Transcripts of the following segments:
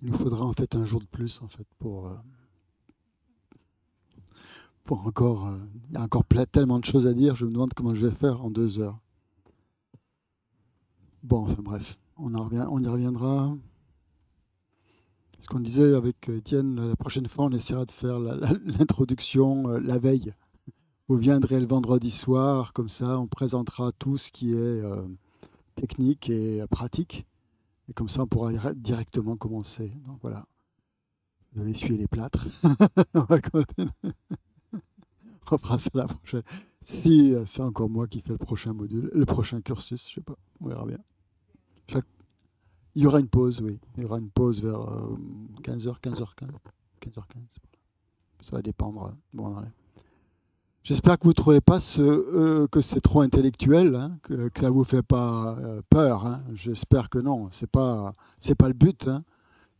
Il nous faudra en fait un jour de plus en fait pour encore. Il y a encore tellement de choses à dire. Je me demande comment je vais faire en 2 heures. Bon, enfin bref, on y reviendra. Ce qu'on disait avec Étienne, la prochaine fois, on essaiera de faire l'introduction la veille. Vous viendrez le vendredi soir, comme ça, on présentera tout ce qui est technique et pratique. Et comme ça, on pourra directement commencer. Donc voilà, vous avez essuyé les plâtres. On fera ça la prochaine. Si c'est encore moi qui fais le prochain module, le prochain cursus, je sais pas, on verra bien. Chaque- Il y aura une pause, oui. Il y aura une pause vers 15h, 15h15. 15h15. Ça va dépendre. Bon, on enlève. J'espère que vous ne trouvez pas que c'est trop intellectuel, hein, que ça ne vous fait pas peur. Hein. J'espère que non. C'est pas le but. Hein.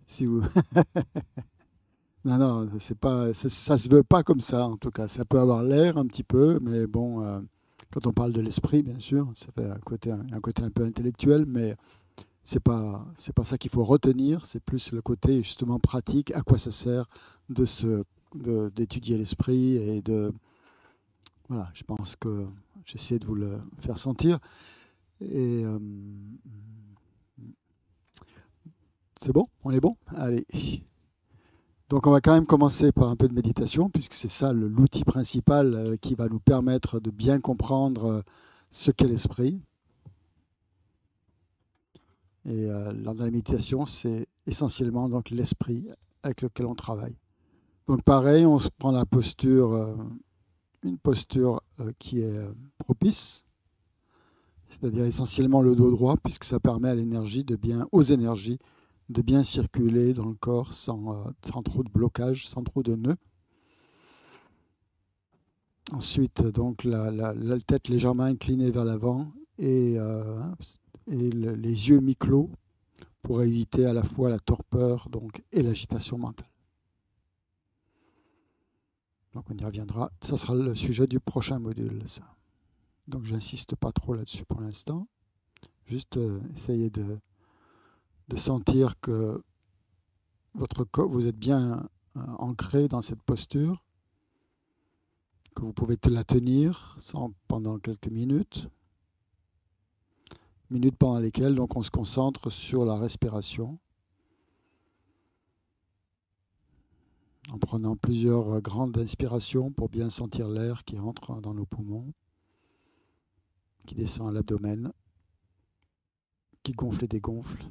Si vous... Non, non, c'est pas, ça se veut pas comme ça, en tout cas. Ça peut avoir l'air un petit peu, mais bon, quand on parle de l'esprit, bien sûr, ça fait un côté un peu intellectuel, mais c'est pas ça qu'il faut retenir. C'est plus le côté justement pratique. À quoi ça sert d'étudier l'esprit et de, voilà. Je pense que j'essaie de vous le faire sentir. Et c'est bon, on est bon. Allez. Donc on va quand même commencer par un peu de méditation, puisque c'est ça l'outil principal qui va nous permettre de bien comprendre ce qu'est l'esprit. Et dans la méditation, c'est essentiellement donc l'esprit avec lequel on travaille. Donc pareil, on se prend la posture, une posture qui est propice, c'est-à-dire essentiellement le dos droit, puisque ça permet à l'énergie aux énergies de bien circuler dans le corps sans trop de blocage, sans trop de nœuds. Ensuite, donc la tête légèrement inclinée vers l'avant et les yeux mi-clos pour éviter à la fois la torpeur donc, et l'agitation mentale. Donc on y reviendra. Ça sera le sujet du prochain module. Ça. Donc j'insiste pas trop là-dessus pour l'instant. Juste essayer de sentir que votre corps, vous êtes bien ancré dans cette posture, que vous pouvez la tenir pendant quelques minutes. Minutes pendant lesquelles donc, on se concentre sur la respiration en prenant plusieurs grandes inspirations pour bien sentir l'air qui entre dans nos poumons, qui descend à l'abdomen, qui gonfle et dégonfle.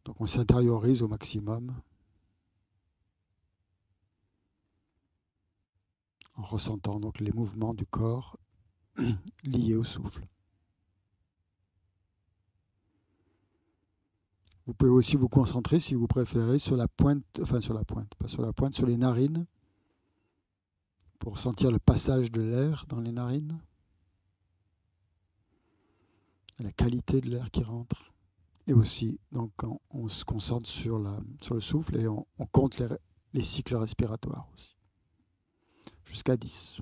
Donc on s'intériorise au maximum en ressentant donc les mouvements du corps liés au souffle. Vous pouvez aussi vous concentrer, si vous préférez, sur la pointe, enfin sur la pointe, pas sur la pointe, sur les narines, pour sentir le passage de l'air dans les narines, la qualité de l'air qui rentre. Et aussi, donc, on se concentre sur le souffle et on compte les cycles respiratoires aussi, jusqu'à 10.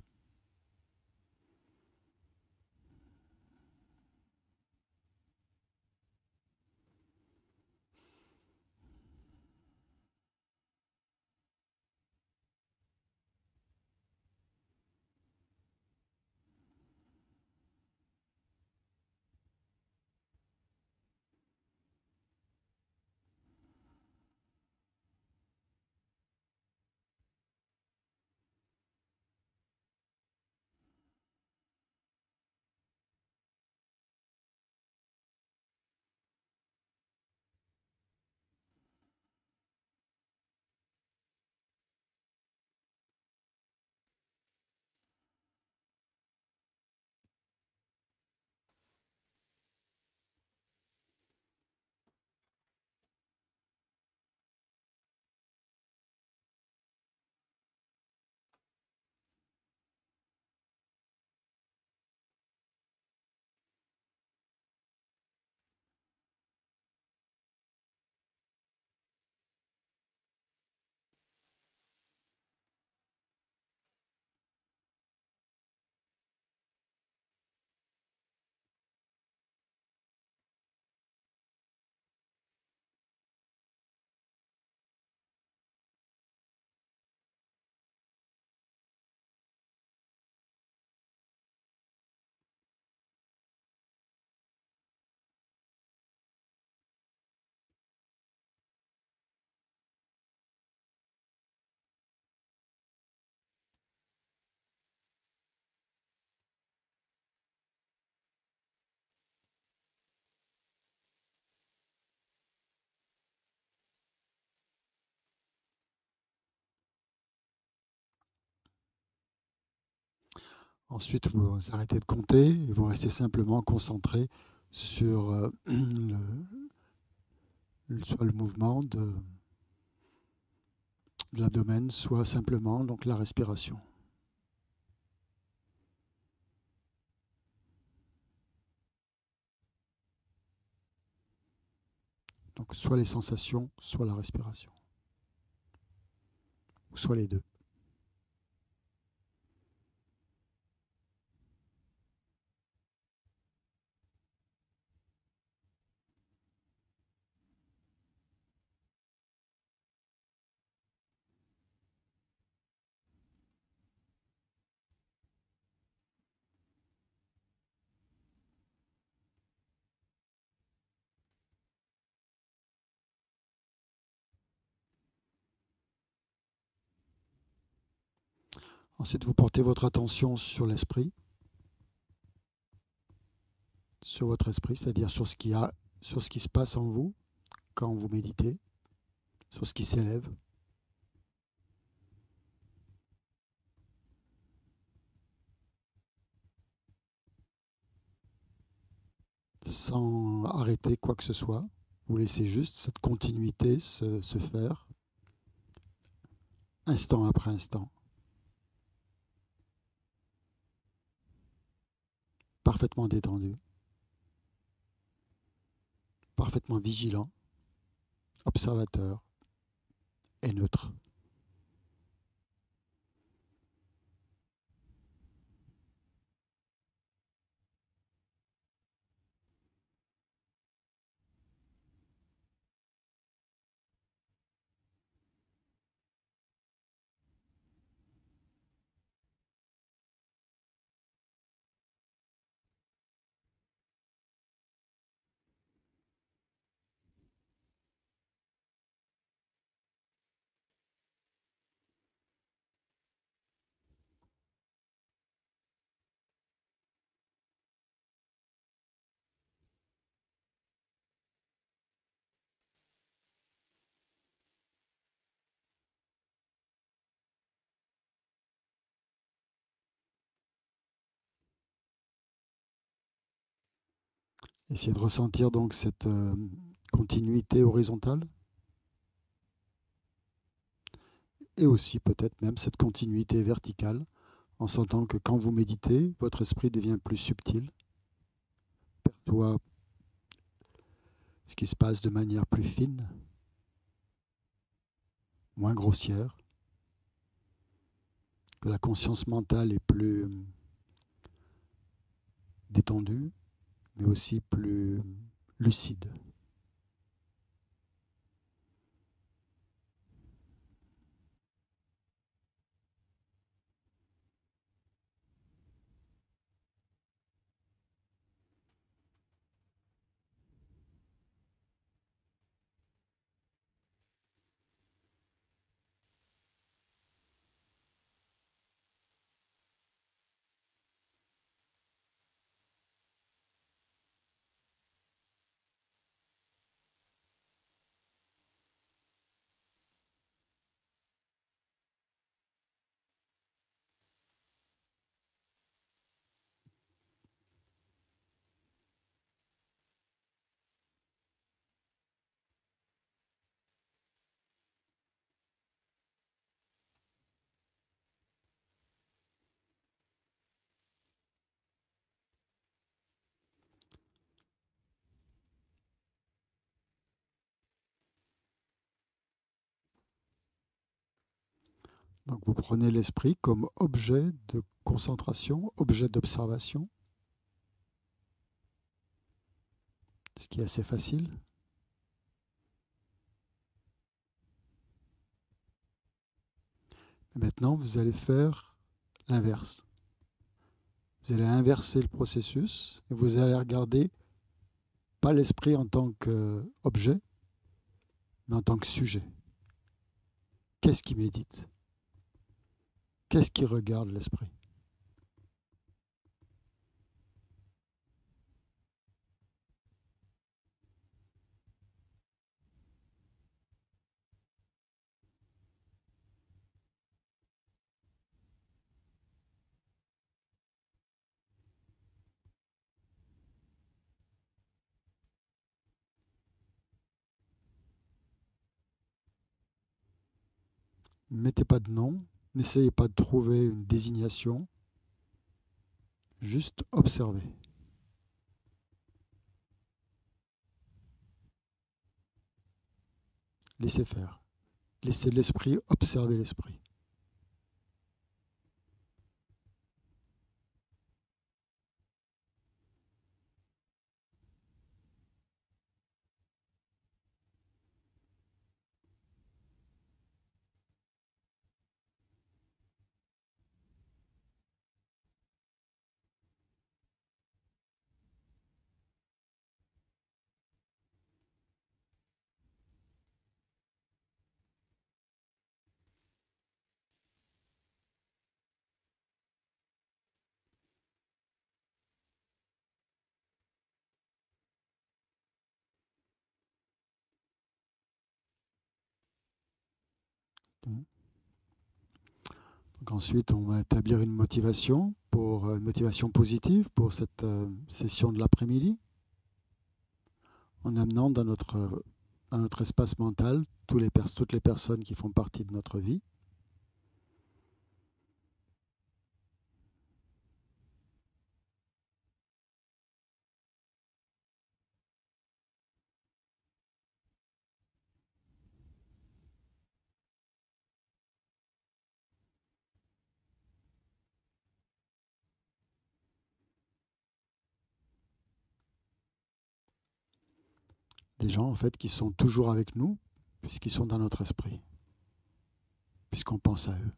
Ensuite, vous arrêtez de compter et vous restez simplement concentré sur soit le mouvement de l'abdomen, soit simplement donc la respiration. Donc soit les sensations, soit la respiration, ou soit les deux. Ensuite, vous portez votre attention sur l'esprit, sur votre esprit, c'est-à-dire sur ce qui se passe en vous quand vous méditez, sur ce qui s'élève, sans arrêter quoi que ce soit. Vous laissez juste cette continuité se faire, instant après instant, parfaitement détendu, parfaitement vigilant, observateur et neutre. Essayez de ressentir donc cette continuité horizontale et aussi peut-être même cette continuité verticale en sentant que quand vous méditez, votre esprit devient plus subtil, perçoit ce qui se passe de manière plus fine, moins grossière, que la conscience mentale est plus détendue, mais aussi plus lucide. Donc vous prenez l'esprit comme objet de concentration, objet d'observation, ce qui est assez facile. Et maintenant, vous allez faire l'inverse. Vous allez inverser le processus et vous allez regarder pas l'esprit en tant qu'objet, mais en tant que sujet. Qu'est-ce qui médite? Qu'est-ce qui regarde l'esprit? Ne mettez pas de nom, n'essayez pas de trouver une désignation, juste observez. Laissez faire. Laissez l'esprit observer l'esprit. Donc ensuite, on va établir une motivation une motivation positive pour cette session de l'après-midi, en amenant dans notre espace mental toutes les personnes qui font partie de notre vie. Des gens en fait qui sont toujours avec nous, puisqu'ils sont dans notre esprit, puisqu'on pense à eux.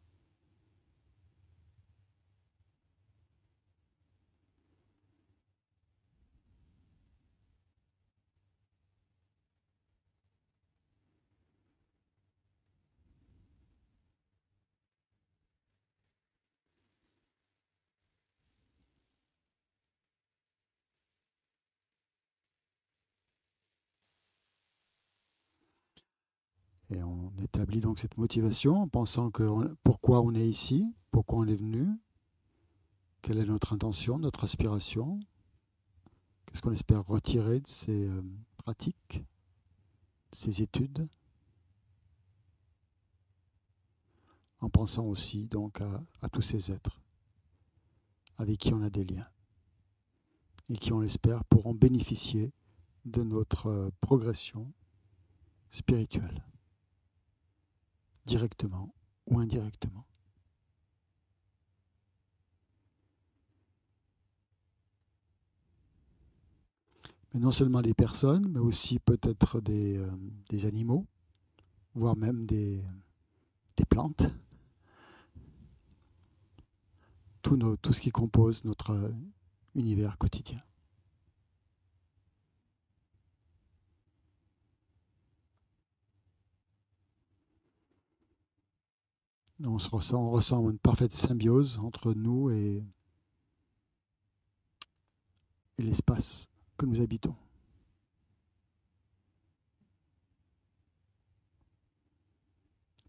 Et on établit donc cette motivation en pensant pourquoi on est ici, pourquoi on est venu, quelle est notre intention, notre aspiration, qu'est-ce qu'on espère retirer de ces pratiques, de ces études, en pensant aussi donc à tous ces êtres avec qui on a des liens et qui, on l'espère, pourront bénéficier de notre progression spirituelle, directement ou indirectement. Mais non seulement des personnes, mais aussi peut-être des animaux, voire même des plantes, tout ce qui compose notre univers quotidien. On ressent une parfaite symbiose entre nous et l'espace que nous habitons.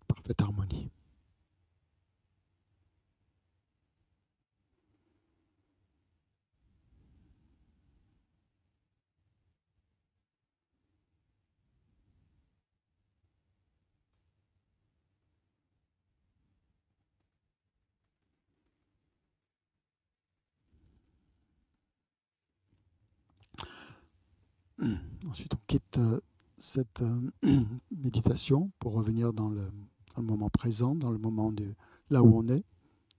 Parfaite harmonie. Ensuite, on quitte cette méditation pour revenir dans le moment présent, dans le moment là où on est,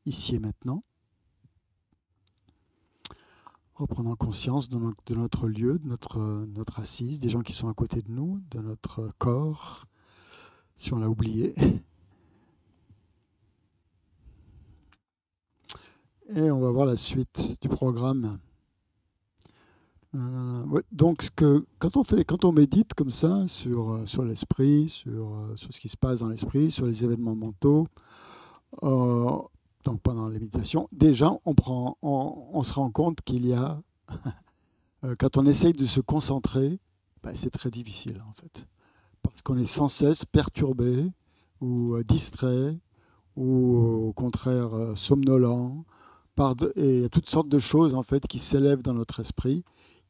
ici et maintenant. Reprenant conscience de notre lieu, de notre assise, des gens qui sont à côté de nous, de notre corps, si on l'a oublié. Et on va voir la suite du programme. Ouais, donc, quand on médite comme ça sur l'esprit, sur ce qui se passe dans l'esprit, sur les événements mentaux, euh, donc pendant les méditations, déjà on se rend compte qu'il y a, quand on essaye de se concentrer, ben, c'est très difficile en fait, parce qu'on est sans cesse perturbé ou distrait ou au contraire somnolent et il y a toutes sortes de choses en fait qui s'élèvent dans notre esprit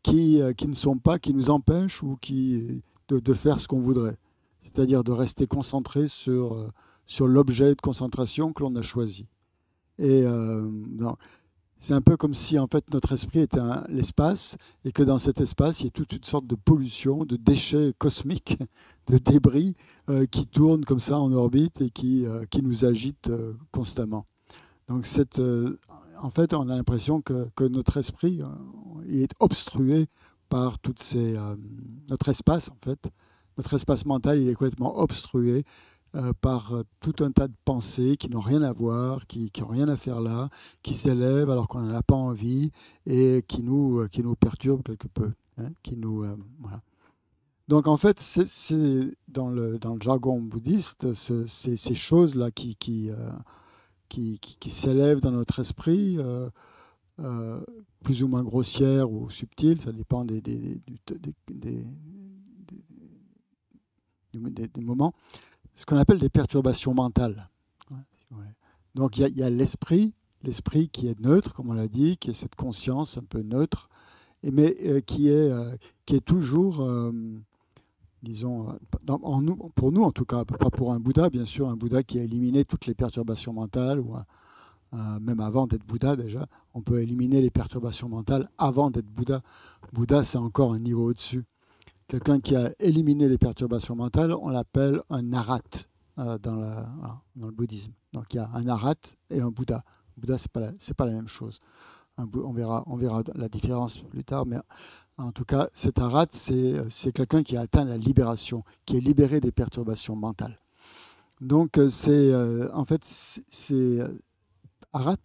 qui ne sont pas, qui nous empêchent de faire ce qu'on voudrait. C'est-à-dire de rester concentré sur l'objet de concentration que l'on a choisi. Et c'est un peu comme si en fait notre esprit était l'espace et que dans cet espace il y a toute une sorte de pollution, de déchets cosmiques, de débris qui tournent comme ça en orbite et qui nous agitent constamment. Donc en fait on a l'impression que notre esprit il est obstrué par toutes ces notre espace en fait, notre espace mental il est complètement obstrué par tout un tas de pensées qui n'ont rien à voir, qui n'ont rien à faire là, qui s'élèvent alors qu'on n'en a pas envie et qui nous perturbent quelque peu. Hein, voilà. Donc en fait, c'est dans le jargon bouddhiste, ces choses-là qui s'élèvent dans notre esprit, plus ou moins grossières ou subtiles, ça dépend des moments, ce qu'on appelle des perturbations mentales. Donc il y a l'esprit qui est neutre, comme on l'a dit, qui est cette conscience un peu neutre, mais qui est toujours, disons, pour nous en tout cas, pas pour un Bouddha, bien sûr, un Bouddha qui a éliminé toutes les perturbations mentales, ou même avant d'être Bouddha déjà, on peut éliminer les perturbations mentales avant d'être Bouddha. Bouddha, c'est encore un niveau au-dessus. Quelqu'un qui a éliminé les perturbations mentales, on l'appelle un arat dans le bouddhisme. Donc il y a un arat et un Bouddha. Bouddha, c'est pas la même chose. On verra la différence plus tard, mais en tout cas, cet arat, c'est quelqu'un qui a atteint la libération, qui est libéré des perturbations mentales. Donc en fait, c'est arat,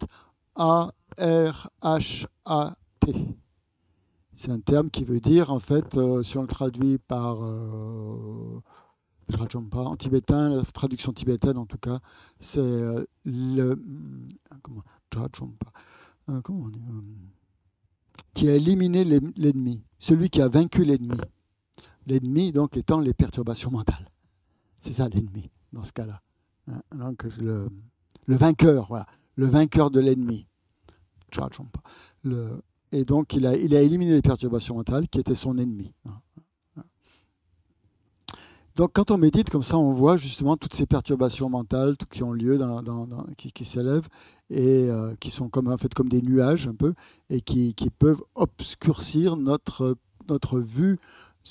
A-R-H-A-T. C'est un terme qui veut dire, en fait, si on le traduit par Drajompa, en tibétain, la traduction tibétaine en tout cas, c'est Drajompa, comment on dit, qui a éliminé l'ennemi, celui qui a vaincu l'ennemi. L'ennemi, donc, étant les perturbations mentales. C'est ça l'ennemi, dans ce cas-là. Hein, donc, le vainqueur, voilà, le vainqueur de l'ennemi. Drajompa. Et donc, il a éliminé les perturbations mentales qui étaient son ennemi. Donc, quand on médite comme ça, on voit justement toutes ces perturbations mentales qui ont lieu, qui s'élèvent et qui sont en fait comme des nuages un peu et qui peuvent obscurcir notre vue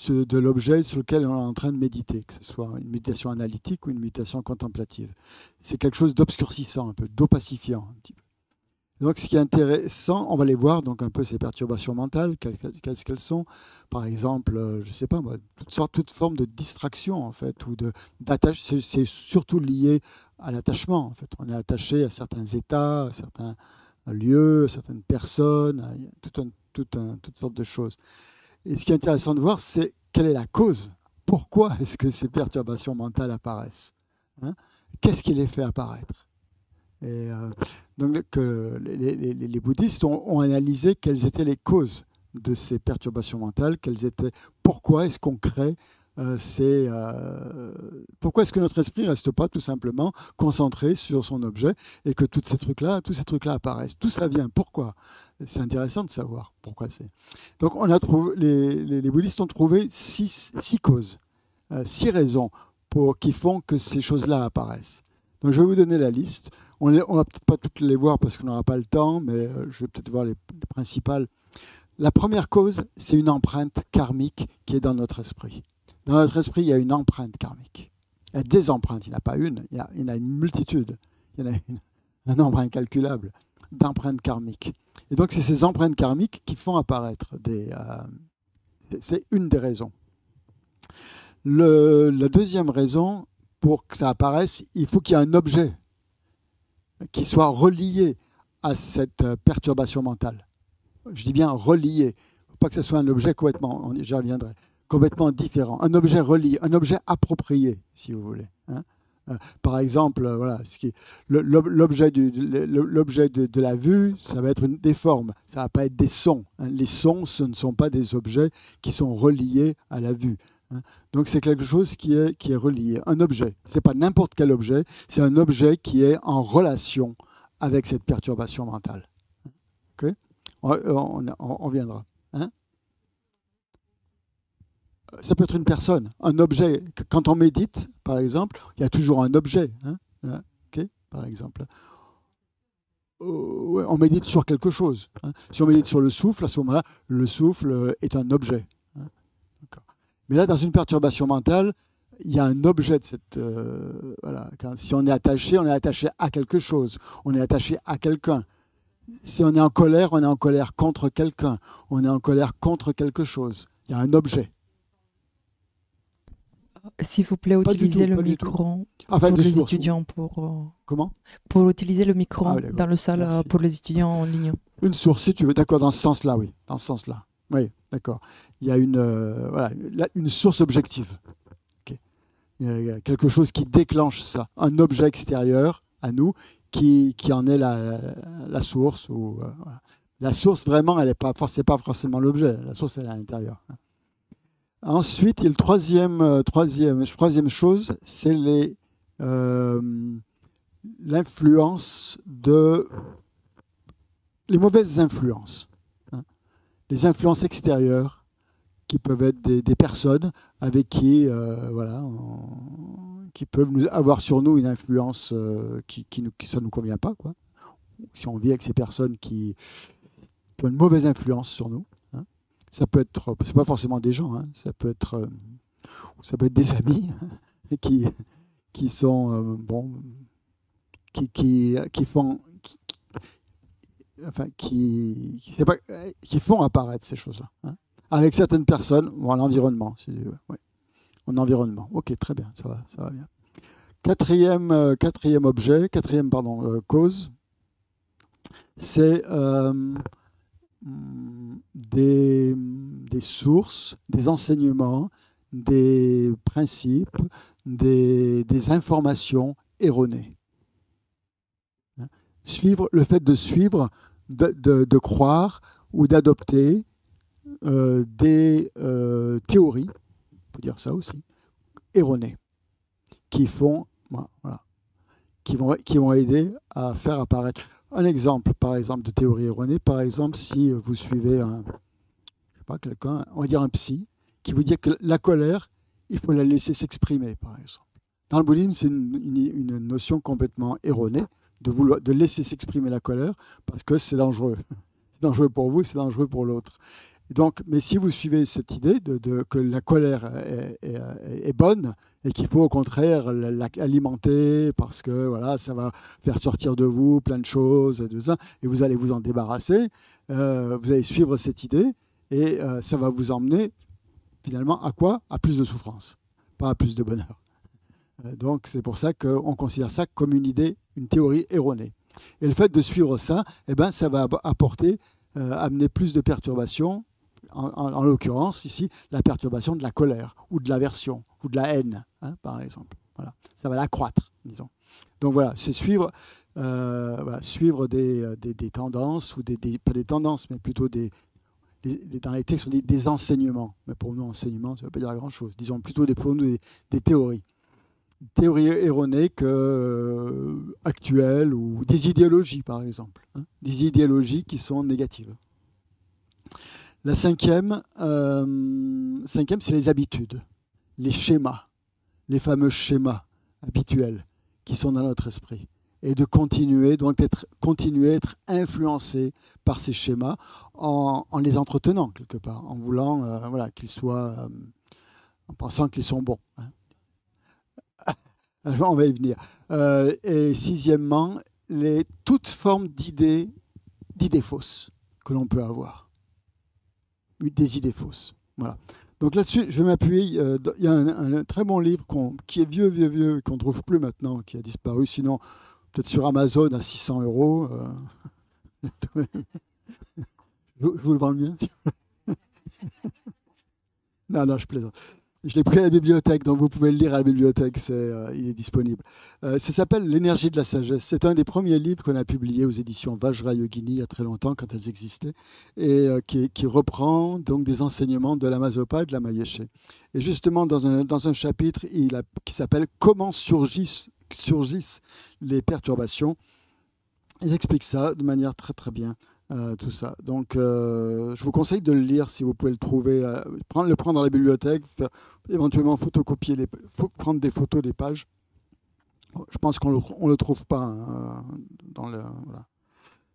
de l'objet sur lequel on est en train de méditer, que ce soit une méditation analytique ou une méditation contemplative. C'est quelque chose d'obscurcissant, un peu, d'opacifiant un petit peu. Donc, ce qui est intéressant, on va les voir, donc un peu ces perturbations mentales, qu'est-ce qu'elles sont. Par exemple, je ne sais pas moi, toute forme de distraction, en fait, ou d'attachement. C'est surtout lié à l'attachement, en fait. On est attaché à certains états, à certains lieux, à certaines personnes, à toutes sortes de choses. Et ce qui est intéressant de voir, c'est quelle est la cause. Pourquoi est-ce que ces perturbations mentales apparaissent, hein? Qu'est-ce qui les fait apparaître? Et donc les bouddhistes ont analysé quelles étaient les causes de ces perturbations mentales, pourquoi est-ce qu'on crée pourquoi est-ce que notre esprit ne reste pas tout simplement concentré sur son objet et que tous ces trucs-là apparaissent. D'où ça vient? Pourquoi? C'est intéressant de savoir pourquoi c'est. Donc les bouddhistes ont trouvé six causes, 6 raisons qui font que ces choses-là apparaissent. Donc je vais vous donner la liste. On ne va peut-être pas toutes les voir parce qu'on n'aura pas le temps, mais je vais peut-être voir les principales. La première cause, c'est une empreinte karmique qui est dans notre esprit. Dans notre esprit, il y a une empreinte karmique. Il y a des empreintes, il n'y en a pas une, il y en a une multitude. Il y en a un nombre incalculable d'empreintes karmiques. Et donc, c'est ces empreintes karmiques qui font apparaître c'est une des raisons. La deuxième raison, pour que ça apparaisse, il faut qu'il y ait un objet qui soit relié à cette perturbation mentale. Je dis bien relié. Il ne faut pas que ce soit un objet complètement, j'y reviendrai, complètement différent. Un objet relié, un objet approprié, si vous voulez. Hein. Par exemple, voilà, l'objet de la vue, ça va être des formes, ça ne va pas être des sons. Hein. Les sons, ce ne sont pas des objets qui sont reliés à la vue. Donc c'est quelque chose qui est relié, un objet. Ce n'est pas n'importe quel objet, c'est un objet qui est en relation avec cette perturbation mentale. Okay? On viendra. Hein? Ça peut être une personne, un objet. Quand on médite, par exemple, il y a toujours un objet. Hein? Hein, ok, par exemple. Ouais, on médite sur quelque chose. Hein. Si on médite sur le souffle, à ce moment-là, le souffle est un objet. Hein. Mais là, dans une perturbation mentale, il y a un objet de cette. Voilà. Si on est attaché à quelque chose. On est attaché à quelqu'un. Si on est en colère contre quelqu'un. On est en colère contre quelque chose. Il y a un objet. S'il vous plaît, Pas du utilisez tout, le pas du tout. micro Enfin, pour de les source. étudiants, Comment? pour utiliser le Ah micro oui, dans d'accord. le salle Merci. pour les étudiants en ligne. Une source, si tu veux. D'accord, dans ce sens-là, oui. Dans ce sens-là. Oui, d'accord. Il y a voilà, une source objective. Okay. Il y a quelque chose qui déclenche ça. Un objet extérieur à nous qui en est la source. Voilà. La source, vraiment, elle n'est pas, c'est pas forcément l'objet. La source, elle est à l'intérieur. Ensuite, il y a le troisième chose, c'est l'influence les mauvaises influences. Hein. Les influences extérieures qui peuvent être des personnes avec qui, voilà, qui peuvent avoir sur nous une influence ça ne nous convient pas, quoi. Si on vit avec ces personnes qui ont une mauvaise influence sur nous. Hein. Ça peut être, c'est pas forcément des gens, hein, ça peut être des amis qui sont bon, qui font, enfin qui font apparaître ces choses-là. Hein. Avec certaines personnes, ou en environnement, ouais. En environnement. Ok, très bien, ça va bien. Quatrième cause, c'est des sources, des enseignements, des principes, des informations erronées. Le fait de suivre, de croire ou d'adopter des théories, on peut dire ça aussi, erronées, qui vont aider à faire apparaître. Un exemple, par exemple, de théorie erronée, par exemple, si vous suivez quelqu'un, on va dire un psy, qui vous dit que la colère, il faut la laisser s'exprimer, par exemple. Dans le bouddhisme, c'est une notion complètement erronée de laisser s'exprimer la colère parce que c'est dangereux. C'est dangereux pour vous, c'est dangereux pour l'autre. Donc, mais si vous suivez cette idée que la colère est bonne et qu'il faut au contraire l'alimenter parce que voilà, ça va faire sortir de vous plein de choses et vous allez vous en débarrasser, vous allez suivre cette idée et ça va vous emmener finalement à quoi? À plus de souffrance, pas à plus de bonheur. Donc c'est pour ça qu'on considère ça comme une idée, une théorie erronée. Et le fait de suivre ça, eh ben, ça va amener plus de perturbations. En l'occurrence, ici, la perturbation de la colère, ou de l'aversion, ou de la haine, hein, par exemple. Voilà. Ça va l'accroître, disons. Donc voilà, c'est suivre des tendances, ou pas des tendances, mais plutôt dans les textes, on dit des enseignements. Mais pour nous, enseignements, ça ne veut pas dire grand-chose. Disons plutôt pour nous des théories. Théories erronées actuelles, ou des idéologies, par exemple. Hein, des idéologies qui sont négatives. La cinquième, c'est les habitudes, les schémas, les fameux schémas habituels qui sont dans notre esprit. Et de continuer à être influencé par ces schémas en les entretenant quelque part, en voulant qu'ils soient, en pensant qu'ils sont bons. Hein. On va y venir. Et sixièmement, toute forme d'idées fausses que l'on peut avoir. Des idées fausses. Voilà. Donc là-dessus, je vais m'appuyer. Il y a un très bon livre qui est vieux, qu'on ne trouve plus maintenant, qui a disparu. Sinon, peut-être sur Amazon à 600 €. Je vous le vends le mien. Non, je plaisante. Je l'ai pris à la bibliothèque, donc vous pouvez le lire à la bibliothèque, il est disponible. Ça s'appelle L'énergie de la sagesse. C'est un des premiers livres qu'on a publié aux éditions Vajrayogini il y a très longtemps, quand elles existaient, et qui reprend donc des enseignements de la Mazopa et de la Mayeshe. Et justement, dans un chapitre qui s'appelle Comment surgissent les perturbations, ils expliquent ça de manière très très bien. Tout ça. Donc, je vous conseille de le lire si vous pouvez le trouver. Le prendre dans la bibliothèque, éventuellement photocopier, prendre des photos des pages. Je pense qu'on ne le trouve pas dans le... Voilà.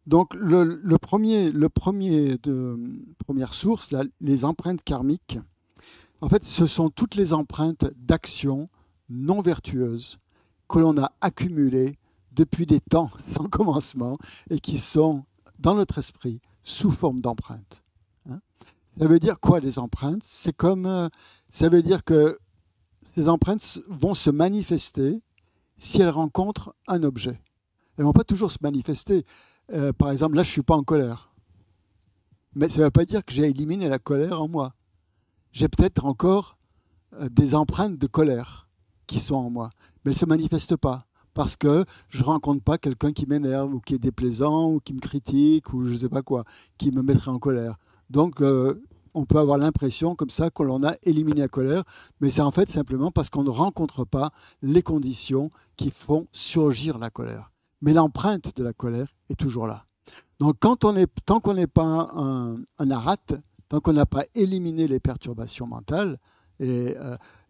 Donc, première source, là, les empreintes karmiques, en fait, ce sont toutes les empreintes d'actions non vertueuses que l'on a accumulées depuis des temps sans commencement et qui sont dans notre esprit sous forme d'empreintes. Hein. Ça veut dire quoi, les empreintes? C'est comme, ça veut dire que ces empreintes vont se manifester si elles rencontrent un objet. Elles ne vont pas toujours se manifester. Par exemple, là, je ne suis pas en colère. Mais ça ne veut pas dire que j'ai éliminé la colère en moi. J'ai peut-être encore des empreintes de colère qui sont en moi. Mais elles ne se manifestent pas. Parce que je ne rencontre pas quelqu'un qui m'énerve, ou qui est déplaisant, ou qui me critique, ou je ne sais pas quoi, qui me mettrait en colère. Donc, on peut avoir l'impression comme ça qu'on en a éliminé la colère, mais c'est en fait simplement parce qu'on ne rencontre pas les conditions qui font surgir la colère. Mais l'empreinte de la colère est toujours là. Donc tant qu'on n'est pas un arhat, tant qu'on n'a pas éliminé les perturbations mentales, et,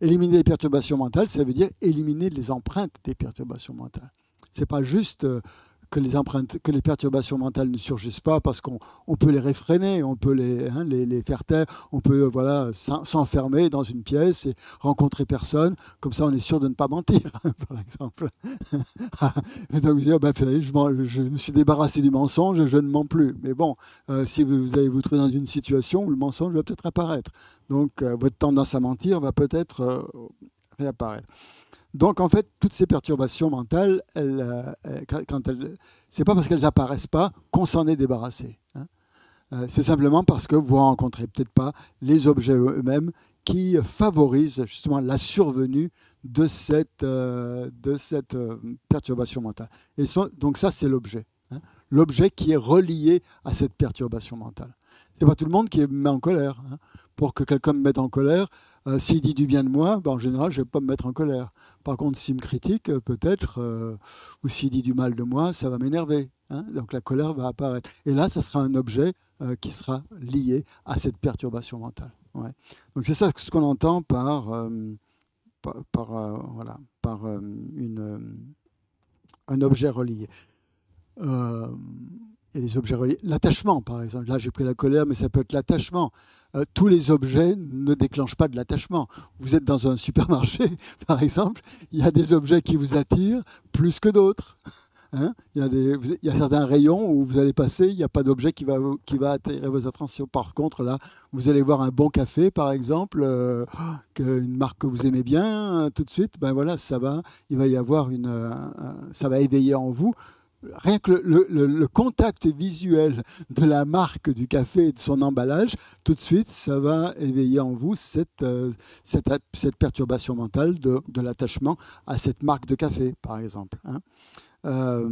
éliminer les perturbations mentales, ça veut dire éliminer les empreintes des perturbations mentales. C'est pas juste que les perturbations mentales ne surgissent pas parce qu'on peut les réfréner, on peut les faire taire, on peut s'enfermer dans une pièce et rencontrer personne, comme ça on est sûr de ne pas mentir, par exemple. Donc vous dites, je me suis débarrassé du mensonge, je ne mens plus. Mais bon, si vous allez vous trouver dans une situation où le mensonge va peut-être apparaître, donc votre tendance à mentir va peut-être réapparaître. Donc, en fait, toutes ces perturbations mentales, c'est pas parce qu'elles apparaissent pas qu'on s'en est débarrassé. Hein. C'est simplement parce que vous rencontrez peut-être pas les objets eux-mêmes qui favorisent justement la survenue de cette perturbation mentale. Et donc ça, c'est l'objet. Hein. L'objet qui est relié à cette perturbation mentale. C'est pas tout le monde qui me met en colère. Hein. Pour que quelqu'un me mette en colère, s'il dit du bien de moi, en général, je ne vais pas me mettre en colère. Par contre, s'il me critique, peut-être, ou s'il dit du mal de moi, ça va m'énerver. Hein. Donc la colère va apparaître. Et là, ça sera un objet qui sera lié à cette perturbation mentale. Ouais. Donc c'est ça ce qu'on entend par un objet relié. Et les objets reliés. L'attachement, par exemple. Là, j'ai pris la colère, mais ça peut être l'attachement. Tous les objets ne déclenchent pas de l'attachement. Vous êtes dans un supermarché, par exemple, il y a des objets qui vous attirent plus que d'autres. Hein, il y a certains rayons où vous allez passer, il n'y a pas d'objet qui va attirer vos attentions. Par contre, là, vous allez voir un bon café, par exemple, une marque que vous aimez bien, tout de suite, ben voilà, il va y avoir ça va éveiller en vous. Rien que le contact visuel de la marque du café et de son emballage, tout de suite, ça va éveiller en vous cette perturbation mentale de l'attachement à cette marque de café, par exemple. Hein. Voilà.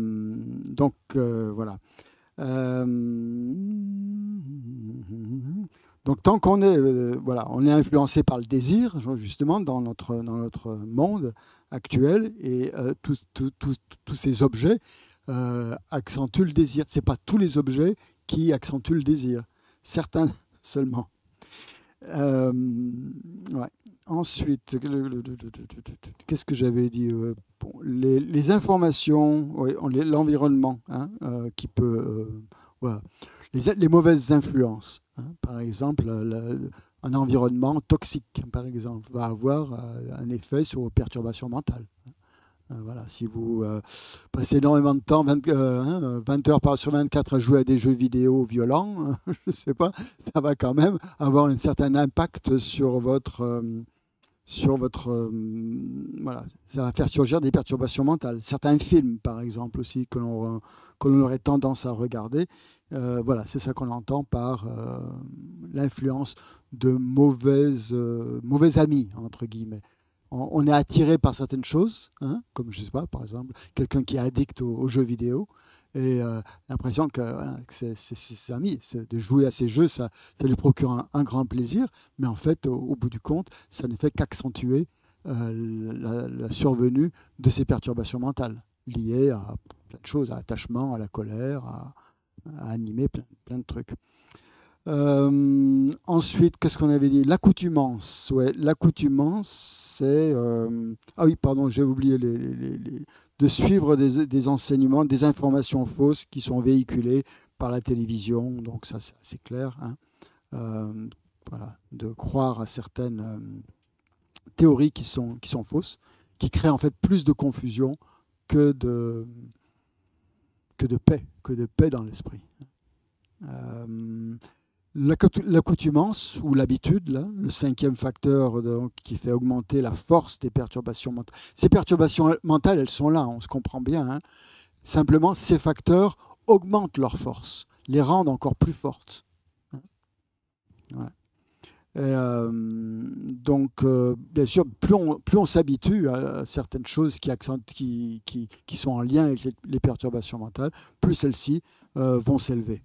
Donc tant qu'on est, on est influencé par le désir, justement, dans notre monde actuel, et tous ces objets accentue le désir. Ce n'est pas tous les objets qui accentuent le désir, certains seulement. Ouais. Ensuite, qu'est-ce que j'avais dit? Les informations, l'environnement, hein, qui peut... voilà. Les mauvaises influences. Hein, par exemple, un environnement toxique, par exemple, va avoir un effet sur vos perturbations mentales. Voilà, si vous passez énormément de temps, 20 heures sur 24 à jouer à des jeux vidéo violents, je ne sais pas, ça va quand même avoir un certain impact sur votre... voilà, ça va faire surgir des perturbations mentales. Certains films, par exemple, aussi, que l'on aurait tendance à regarder, voilà, c'est ça qu'on entend par l'influence de mauvais amis, entre guillemets. On est attiré par certaines choses, hein, comme, je ne sais pas, par exemple, quelqu'un qui est addict aux jeux vidéo, et l'impression que ses amis, de jouer à ces jeux, ça lui procure un grand plaisir, mais en fait, au bout du compte, ça ne fait qu'accentuer la survenue de ces perturbations mentales, liées à plein de choses, à l'attachement, à la colère, à animer plein de trucs. Ensuite, qu'est-ce qu'on avait dit? L'accoutumance. Ouais, l'accoutumance, c'est... ah oui, pardon, j'ai oublié de suivre des enseignements, des informations fausses qui sont véhiculées par la télévision. Donc ça, c'est assez clair. Hein. Voilà, de croire à certaines théories qui sont fausses, qui créent en fait plus de confusion que de paix dans l'esprit. L'accoutumance ou l'habitude, le 5e facteur donc, qui fait augmenter la force des perturbations mentales. Ces perturbations mentales, elles sont là, on se comprend bien. Hein. Simplement, ces facteurs augmentent leur force, les rendent encore plus fortes. Voilà. Donc, bien sûr, plus on s'habitue à certaines choses qui sont en lien avec les perturbations mentales, plus celles-ci vont s'élever.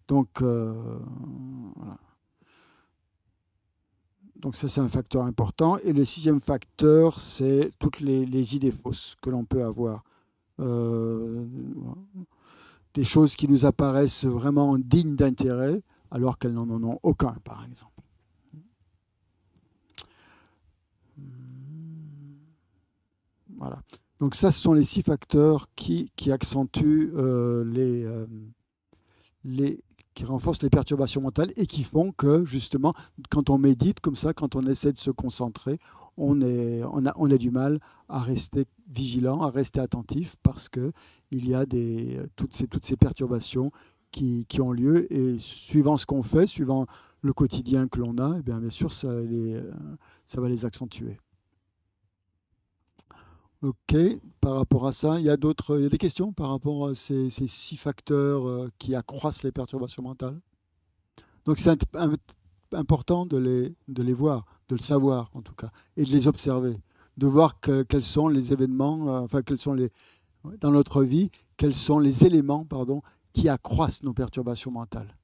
Donc, voilà. Donc ça, c'est un facteur important. Et le 6e facteur, c'est toutes les idées fausses que l'on peut avoir. Des choses qui nous apparaissent vraiment dignes d'intérêt, alors qu'elles n'en ont aucun, par exemple. Voilà. Donc ça, ce sont les 6 facteurs qui accentuent qui renforcent les perturbations mentales et qui font que, justement, quand on médite comme ça, quand on essaie de se concentrer, on a du mal à rester vigilant, à rester attentif, parce qu'il y a toutes ces perturbations qui ont lieu, et suivant ce qu'on fait, suivant le quotidien que l'on a, eh bien sûr, ça va les accentuer. Ok, par rapport à ça, il y a des questions par rapport à ces 6 facteurs qui accroissent les perturbations mentales. Donc c'est important de les voir, de le savoir en tout cas, et de les observer, de voir quels sont les événements, dans notre vie, quels sont les éléments, qui accroissent nos perturbations mentales.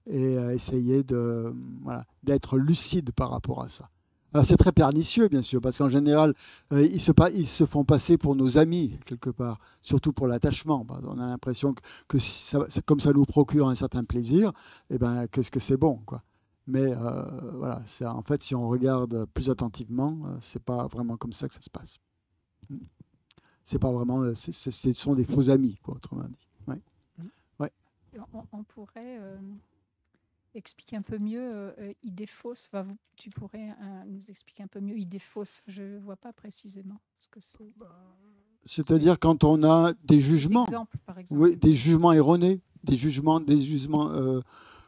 Et essayer d'être lucide par rapport à ça. Alors c'est très pernicieux, bien sûr, parce qu'en général, ils se font passer pour nos amis, quelque part, surtout pour l'attachement. On a l'impression que comme ça nous procure un certain plaisir, eh ben, qu'est-ce que c'est bon, quoi. Mais voilà, en fait, si on regarde plus attentivement, c'est pas vraiment comme ça que ça se passe. C'est pas vraiment, ce sont des faux amis, quoi, autrement dit. Ouais. Ouais. On pourrait... expliquer un peu mieux idée fausse. Tu pourrais nous expliquer un peu mieux idée fausse. Je ne vois pas précisément ce que c'est. C'est-à-dire quand on a des jugements, exemples, par exemple. Oui, des jugements erronés, des jugements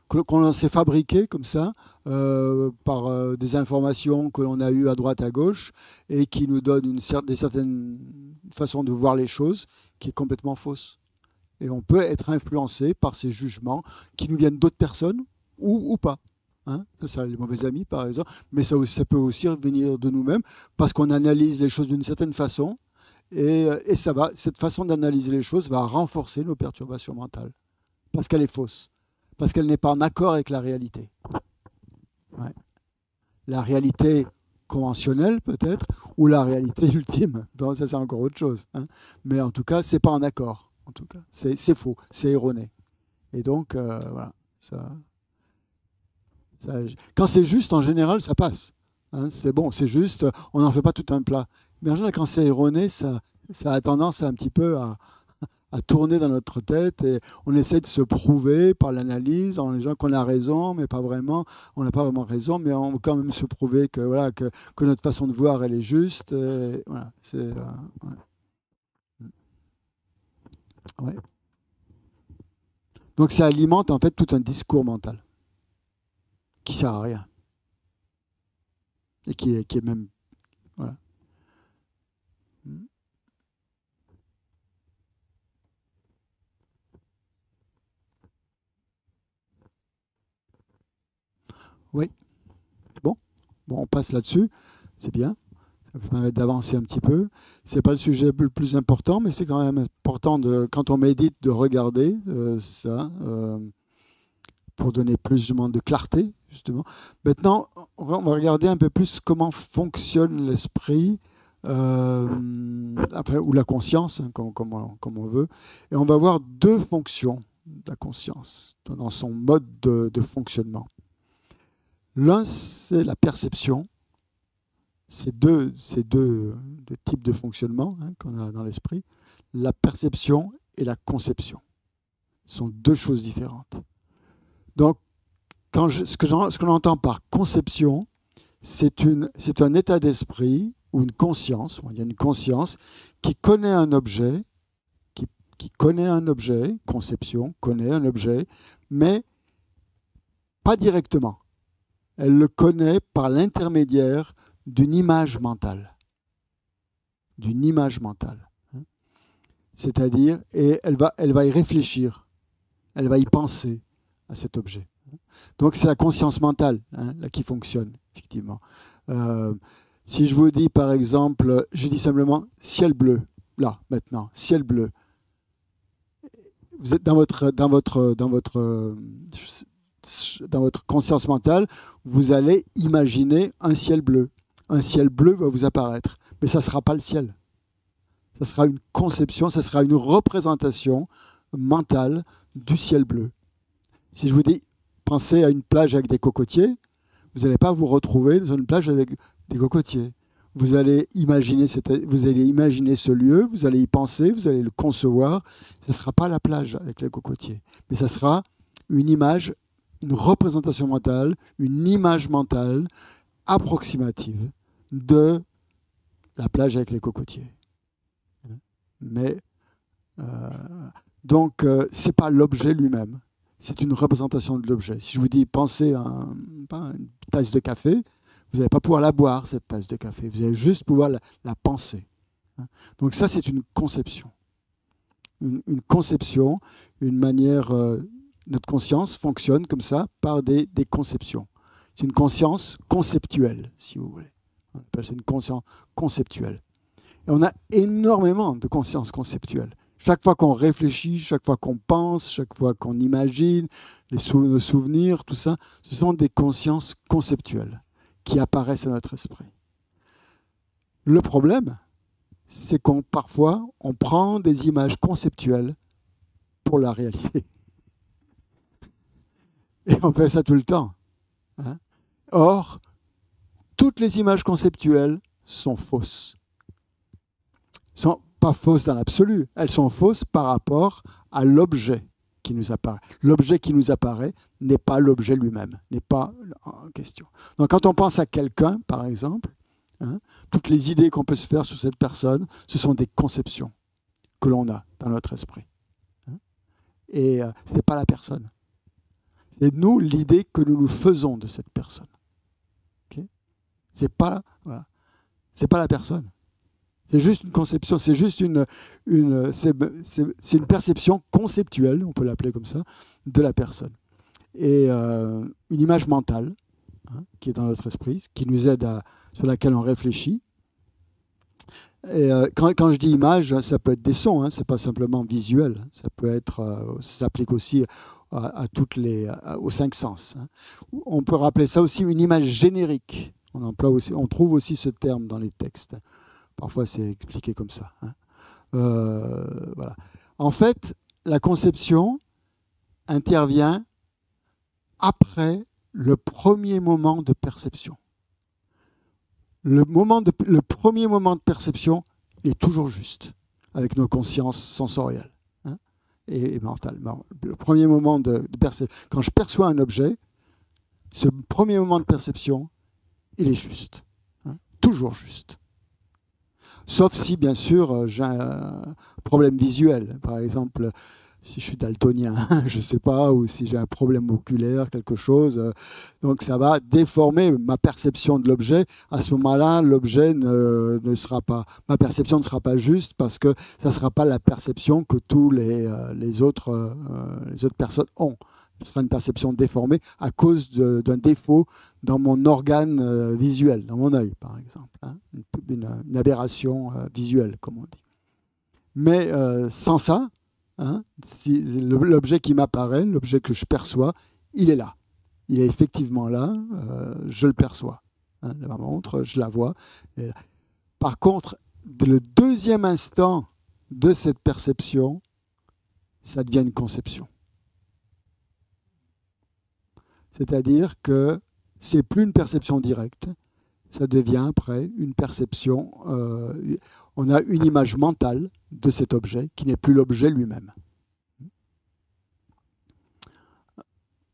qu'on s'est fabriqués comme ça par des informations que l'on a eues à droite à gauche et qui nous donnent une certaine façon de voir les choses qui est complètement fausse. Et on peut être influencé par ces jugements qui nous viennent d'autres personnes ou pas. Hein, ça, les mauvais amis, par exemple. Mais ça peut aussi venir de nous-mêmes parce qu'on analyse les choses d'une certaine façon et cette façon d'analyser les choses va renforcer nos perturbations mentales parce qu'elle est fausse, parce qu'elle n'est pas en accord avec la réalité. Ouais. La réalité conventionnelle, peut-être, ou la réalité ultime. Bon, ça, c'est encore autre chose. Hein. Mais en tout cas, ce n'est pas en accord. En tout cas, c'est faux, c'est erroné. Et donc, voilà, quand c'est juste, en général, ça passe. Hein, c'est bon, c'est juste, on n'en fait pas tout un plat. Mais en général, quand c'est erroné, ça a tendance un petit peu à tourner dans notre tête et on essaie de se prouver par l'analyse en disant qu'on a raison, mais pas vraiment. On n'a pas vraiment raison, mais on veut quand même se prouver que, voilà, que notre façon de voir, elle est juste. Voilà, ouais. Donc ça alimente en fait tout un discours mental qui sert à rien et qui est même voilà. Oui. Bon, on passe là-dessus. C'est bien. Ça peut permettre d'avancer un petit peu. C'est pas le sujet le plus important, mais c'est quand même important quand on médite de regarder ça pour donner plus de clarté, justement. Maintenant, on va regarder un peu plus comment fonctionne l'esprit, ou la conscience, hein, comme on veut. Et on va voir 2 fonctions de la conscience dans son mode de fonctionnement. L'un, c'est la perception, deux types de fonctionnement qu'on a dans l'esprit, la perception et la conception. Ce sont deux choses différentes. Donc, ce qu'on entend par conception, c'est un état d'esprit ou une conscience, il y a une conscience qui connaît un objet, qui connaît un objet, conception, connaît un objet, mais pas directement. Elle le connaît par l'intermédiaire d'une image mentale. D'une image mentale. C'est-à-dire, et elle va y réfléchir, elle va y penser à cet objet. Donc c'est la conscience mentale là, qui fonctionne, effectivement. Si je vous dis, par exemple, je dis simplement ciel bleu, là, maintenant, ciel bleu. Vous êtes dans votre conscience mentale, vous allez imaginer un ciel bleu. Un ciel bleu va vous apparaître, mais ça ne sera pas le ciel. Ça sera une conception, ça sera une représentation mentale du ciel bleu. Si je vous dis, pensez à une plage avec des cocotiers, vous n'allez pas vous retrouver dans une plage avec des cocotiers. Vous allez imaginer ce lieu, vous allez y penser, vous allez le concevoir. Ce ne sera pas la plage avec les cocotiers, mais ça sera une image, une représentation mentale, une image mentale approximative de la plage avec les cocotiers. Mais donc, ce n'est pas l'objet lui-même, c'est une représentation de l'objet. Si je vous dis, pensez à une tasse de café, vous n'allez pas pouvoir la boire, cette tasse de café. Vous allez juste pouvoir la penser. Donc ça, c'est une conception. Une conception, une manière... notre conscience fonctionne comme ça, par des conceptions. C'est une conscience conceptuelle, si vous voulez. On appelle ça une conscience conceptuelle. Et on a énormément de conscience conceptuelle. Chaque fois qu'on réfléchit, chaque fois qu'on pense, chaque fois qu'on imagine, nos souvenirs, tout ça, ce sont des consciences conceptuelles qui apparaissent à notre esprit. Le problème, c'est parfois, on prend des images conceptuelles pour la réalité. Et on fait ça tout le temps. Or, toutes les images conceptuelles sont fausses. Sont pas fausses dans l'absolu, elles sont fausses par rapport à l'objet qui nous apparaît. L'objet qui nous apparaît n'est pas l'objet lui-même, n'est pas en question. Donc quand on pense à quelqu'un, par exemple, toutes les idées qu'on peut se faire sur cette personne, ce sont des conceptions que l'on a dans notre esprit. Et ce n'est pas la personne. C'est nous l'idée que nous nous faisons de cette personne. Okay? C'est pas la personne. C'est juste une conception, c'est juste une perception conceptuelle, on peut l'appeler comme ça, de la personne. Et une image mentale qui est dans notre esprit, qui nous aide sur laquelle on réfléchit. Et quand je dis image, ça peut être des sons, c'est pas simplement visuel. Ça peut être, ça s'applique aussi aux 5 sens. On peut rappeler ça aussi une image générique. On trouve aussi ce terme dans les textes. Parfois, c'est expliqué comme ça. Voilà. En fait, la conception intervient après le premier moment de perception. Le premier moment de perception est toujours juste, avec nos consciences sensorielles et mentales. Le premier moment de perception, quand je perçois un objet, ce premier moment de perception, il est juste. Toujours juste. Sauf si, bien sûr, j'ai un problème visuel. Par exemple, si je suis daltonien, je ne sais pas, ou si j'ai un problème oculaire, quelque chose. Donc ça va déformer ma perception de l'objet. À ce moment-là, l'objet ne sera pas... Ma perception ne sera pas juste parce que ça ne sera pas la perception que tous les autres personnes ont. Ce sera une perception déformée à cause d'un défaut dans mon organe visuel, dans mon œil, par exemple. Une aberration visuelle, comme on dit. Mais sans ça, si l'objet qui m'apparaît, l'objet que je perçois, il est là. Il est effectivement là, je le perçois. La montre, je la vois. Par contre, le deuxième instant de cette perception, ça devient une conception. C'est-à-dire que c'est plus une perception directe, ça devient après une perception. On a une image mentale de cet objet qui n'est plus l'objet lui-même.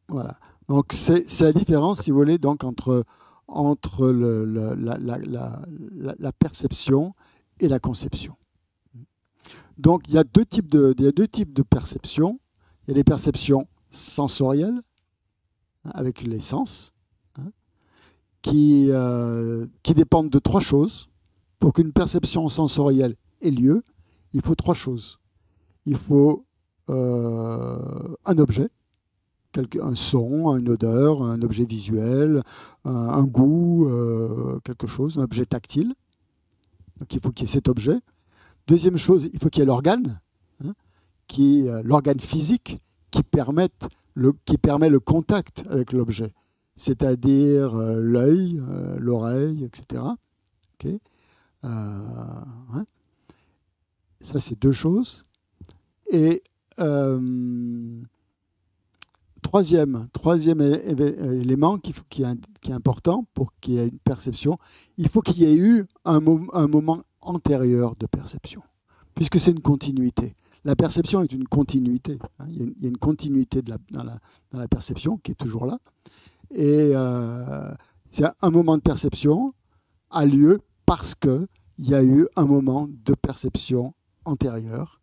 Voilà. Donc c'est la différence, si vous voulez, donc entre la perception et la conception. Donc il y a deux types de perceptions. Il y a les perceptions sensorielles, avec les sens, qui dépendent de trois choses. Pour qu'une perception sensorielle ait lieu, il faut trois choses. Il faut un objet, un son, une odeur, un objet visuel, un goût, quelque chose, un objet tactile. Donc il faut qu'il y ait cet objet. Deuxième chose, il faut qu'il y ait l'organe, l'organe physique qui permet le contact avec l'objet, c'est-à-dire l'œil, l'oreille, etc. Okay. Ça, c'est deux choses. Et troisième élément qui est important pour qu'il y ait une perception, il faut qu'il y ait eu un moment antérieur de perception, puisque c'est une continuité. La perception est une continuité. Il y a une continuité dans la perception qui est toujours là. Et c'est un moment de perception a lieu parce qu'il y a eu un moment de perception antérieure.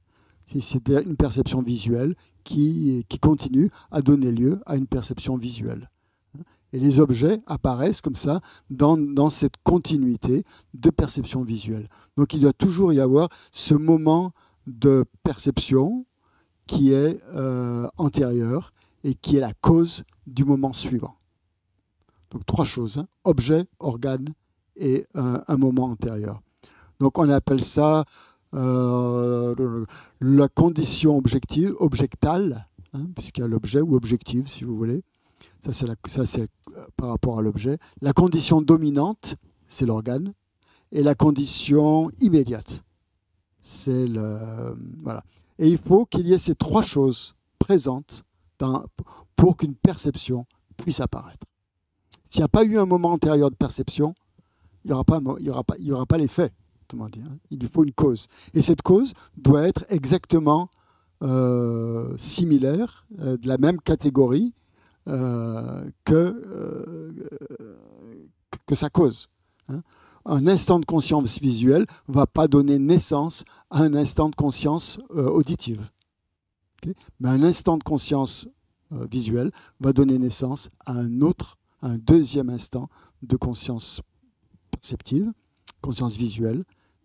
C'est une perception visuelle qui continue à donner lieu à une perception visuelle. Et les objets apparaissent comme ça dans cette continuité de perception visuelle. Donc il doit toujours y avoir ce moment de perception qui est antérieur et qui est la cause du moment suivant. Donc trois choses, objet, organe et un moment antérieur. Donc on appelle ça la condition objectale, puisqu'il y a l'objet ou objective si vous voulez. Ça c'est par rapport à l'objet. La condition dominante, c'est l'organe. Et la condition immédiate, c'est voilà. Et il faut qu'il y ait ces trois choses présentes pour qu'une perception puisse apparaître. S'il n'y a pas eu un moment antérieur de perception, il n'y aura pas l'effet, autrement dit. Il lui faut une cause. Et cette cause doit être exactement similaire, de la même catégorie que sa cause. Un instant de conscience visuelle ne va pas donner naissance à un instant de conscience auditive. Okay. Mais un instant de conscience visuelle va donner naissance à un deuxième instant de conscience perceptive, conscience visuelle,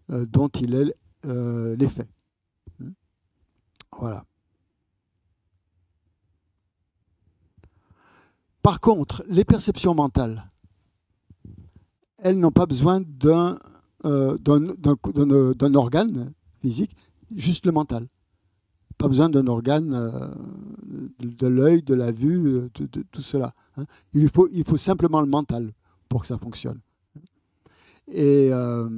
dont il est l'effet. Voilà. Par contre, les perceptions mentales, elles n'ont pas besoin d'un organe physique, juste le mental. Pas besoin d'un organe de l'œil, de la vue, de tout cela. Il faut simplement le mental pour que ça fonctionne. Et ça,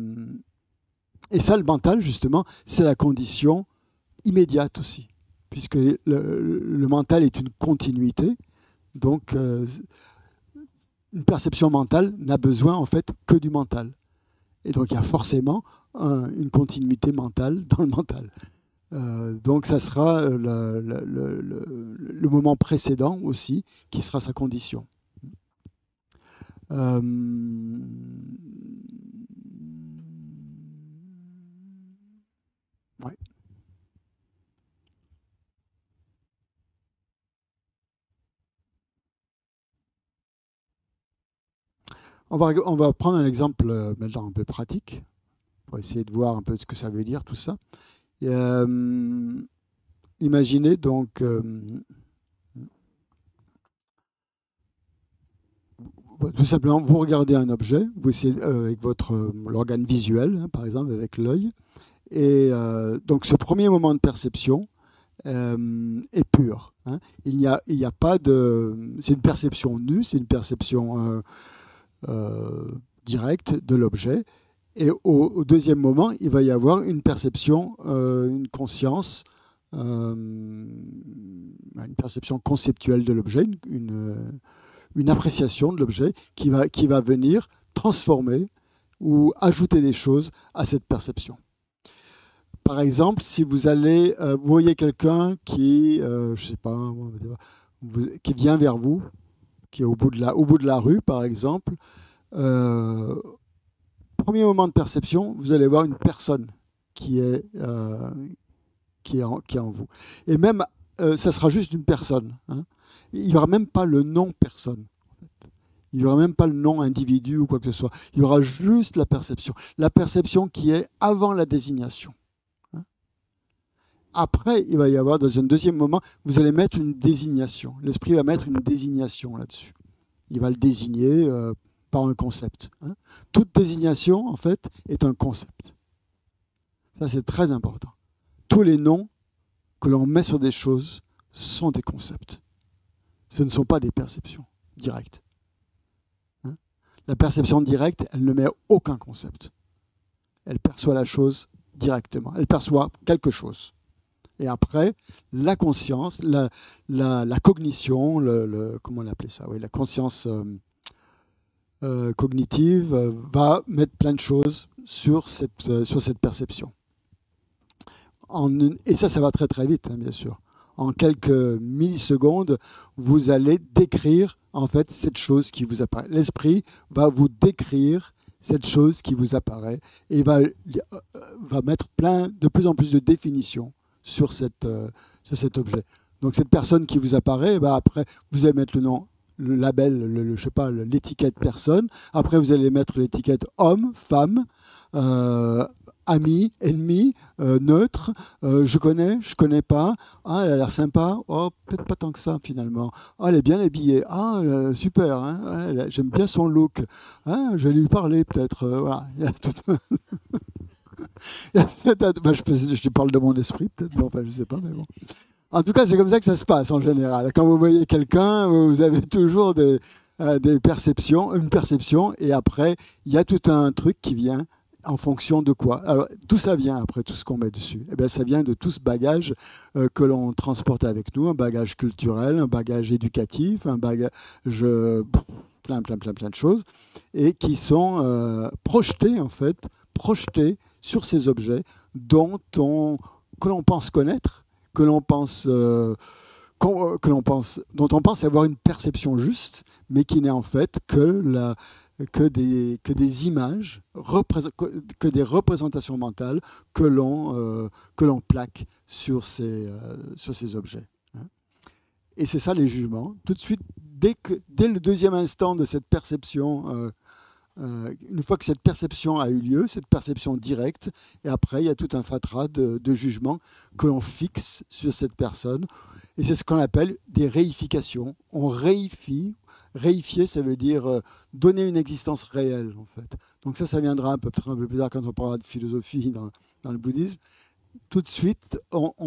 le mental, justement, c'est la condition immédiate aussi, puisque le mental est une continuité. Donc, une perception mentale n'a besoin, en fait, que du mental. Et donc, il y a forcément une continuité mentale dans le mental. Donc, ça sera le moment précédent aussi qui sera sa condition. Ouais. On va prendre un exemple maintenant un peu pratique pour essayer de voir un peu ce que ça veut dire tout ça. Imaginez donc tout simplement vous regardez un objet, vous essayez avec l'organe visuel, par exemple avec l'œil, et donc ce premier moment de perception est pur. Il n'y a pas de, c'est une perception nue, c'est une perception directe de l'objet. Et au deuxième moment, il va y avoir une perception, une conscience, une perception conceptuelle de l'objet, une appréciation de l'objet qui va venir transformer ou ajouter des choses à cette perception. Par exemple, si vous allez, vous voyez quelqu'un qui, je sais pas, qui vient vers vous, qui est au bout de la rue, par exemple, premier moment de perception, vous allez voir une personne qui est en vous. Et même, ça sera juste une personne. Hein. Il n'y aura même pas le nom personne. Il n'y aura même pas le nom individu ou quoi que ce soit. Il y aura juste la perception. La perception qui est avant la désignation. Hein. Après, il va y avoir, dans un deuxième moment, vous allez mettre une désignation. L'esprit va mettre une désignation là-dessus. Il va le désigner par un concept. Hein. Toute désignation, en fait, est un concept. Ça, c'est très important. Tous les noms que l'on met sur des choses sont des concepts. Ce ne sont pas des perceptions directes. Hein. La perception directe, elle ne met aucun concept. Elle perçoit la chose directement. Elle perçoit quelque chose. Et après, la conscience, la cognition, comment on appelait ça, oui, la conscience cognitive va mettre plein de choses sur cette perception. Et ça va très très vite, hein, bien sûr. En quelques millisecondes, vous allez décrire en fait cette chose qui vous apparaît. L'esprit va vous décrire cette chose qui vous apparaît et va mettre de plus en plus de définitions sur cet objet. Donc cette personne qui vous apparaît, après vous allez mettre le nom, le label, je sais pas, l'étiquette personne. Après vous allez mettre l'étiquette homme, femme, ami, ennemi, neutre, je connais pas, ah elle a l'air sympa, oh peut-être pas tant que ça finalement, ah elle est bien habillée, ah super, hein, j'aime bien son look, ah, je vais lui parler peut-être, voilà, il y a tout je te parle de mon esprit peut-être, mais enfin je sais pas, mais bon. En tout cas c'est comme ça que ça se passe en général. Quand vous voyez quelqu'un, vous avez toujours des perceptions, une perception, et après il y a tout un truc qui vient en fonction de quoi. Alors tout ça vient après tout ce qu'on met dessus. Eh bien, ça vient de tout ce bagage que l'on transporte avec nous, un bagage culturel, un bagage éducatif, un bagage plein de choses, et qui sont projetés en fait, sur ces objets dont que l'on pense connaître, dont on pense avoir une perception juste, mais qui n'est en fait que des images, que des représentations mentales que l'on plaque sur ces objets. Et c'est ça les jugements. Tout de suite, dès le deuxième instant de cette perception, une fois que cette perception a eu lieu, cette perception directe, et après il y a tout un fatras de jugements que l'on fixe sur cette personne. Et c'est ce qu'on appelle des réifications. On réifie. Réifier, ça veut dire donner une existence réelle, en fait. Donc ça viendra peut-être un peu plus tard quand on parlera de philosophie dans le bouddhisme. Tout de suite, on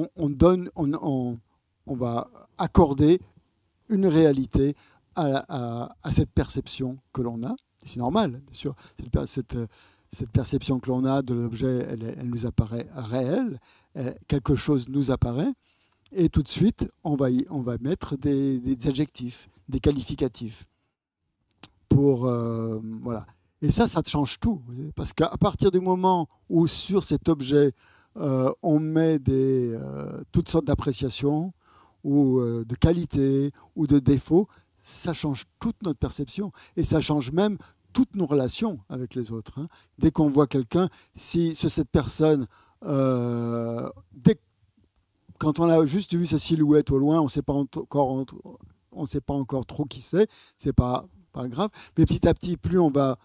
va accorder une réalité à cette perception que l'on a. C'est normal, bien sûr. Cette perception que l'on a de l'objet, elle nous apparaît réelle. Quelque chose nous apparaît. Et tout de suite, on va mettre des adjectifs, des qualificatifs. Voilà. Et ça change tout. Parce qu'à partir du moment où sur cet objet, on met toutes sortes d'appréciations, ou de qualités, ou de défauts, ça change toute notre perception. Et ça change même toutes nos relations avec les autres. Hein. Dès qu'on voit quelqu'un, si sur cette personne, quand on a juste vu sa silhouette au loin, on ne sait pas encore trop qui c'est pas grave. Mais petit à petit, plus on va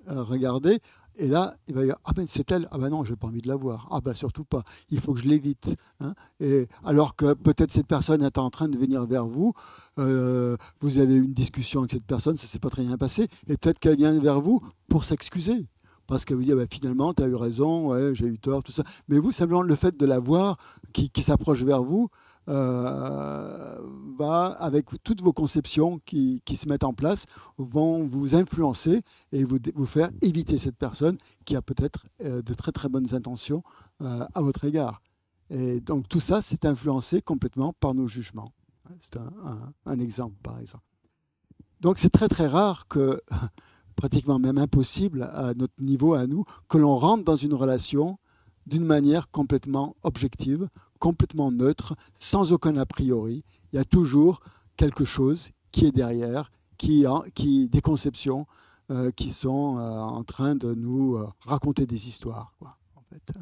regarder, et là, il va dire ah ben c'est elle, ah ben non, j'ai pas envie de la voir, ah ben surtout pas, il faut que je l'évite. Hein. Et alors que peut-être cette personne est en train de venir vers vous, vous avez eu une discussion avec cette personne, ça s'est pas très bien passé, et peut-être qu'elle vient vers vous pour s'excuser. Parce qu'elle vous dit, ah ben, finalement, tu as eu raison, ouais, j'ai eu tort, tout ça. Mais vous, simplement, le fait de la voir qui s'approche vers vous, va, avec toutes vos conceptions qui se mettent en place, vont vous influencer et vous faire éviter cette personne qui a peut-être de très très bonnes intentions à votre égard. Et donc tout ça, c'est influencé complètement par nos jugements. C'est un exemple, par exemple. Donc c'est très très rare que pratiquement même impossible à notre niveau, à nous, que l'on rentre dans une relation d'une manière complètement objective, complètement neutre, sans aucun a priori. Il y a toujours quelque chose qui est derrière, des conceptions qui sont en train de nous raconter des histoires, quoi, en fait,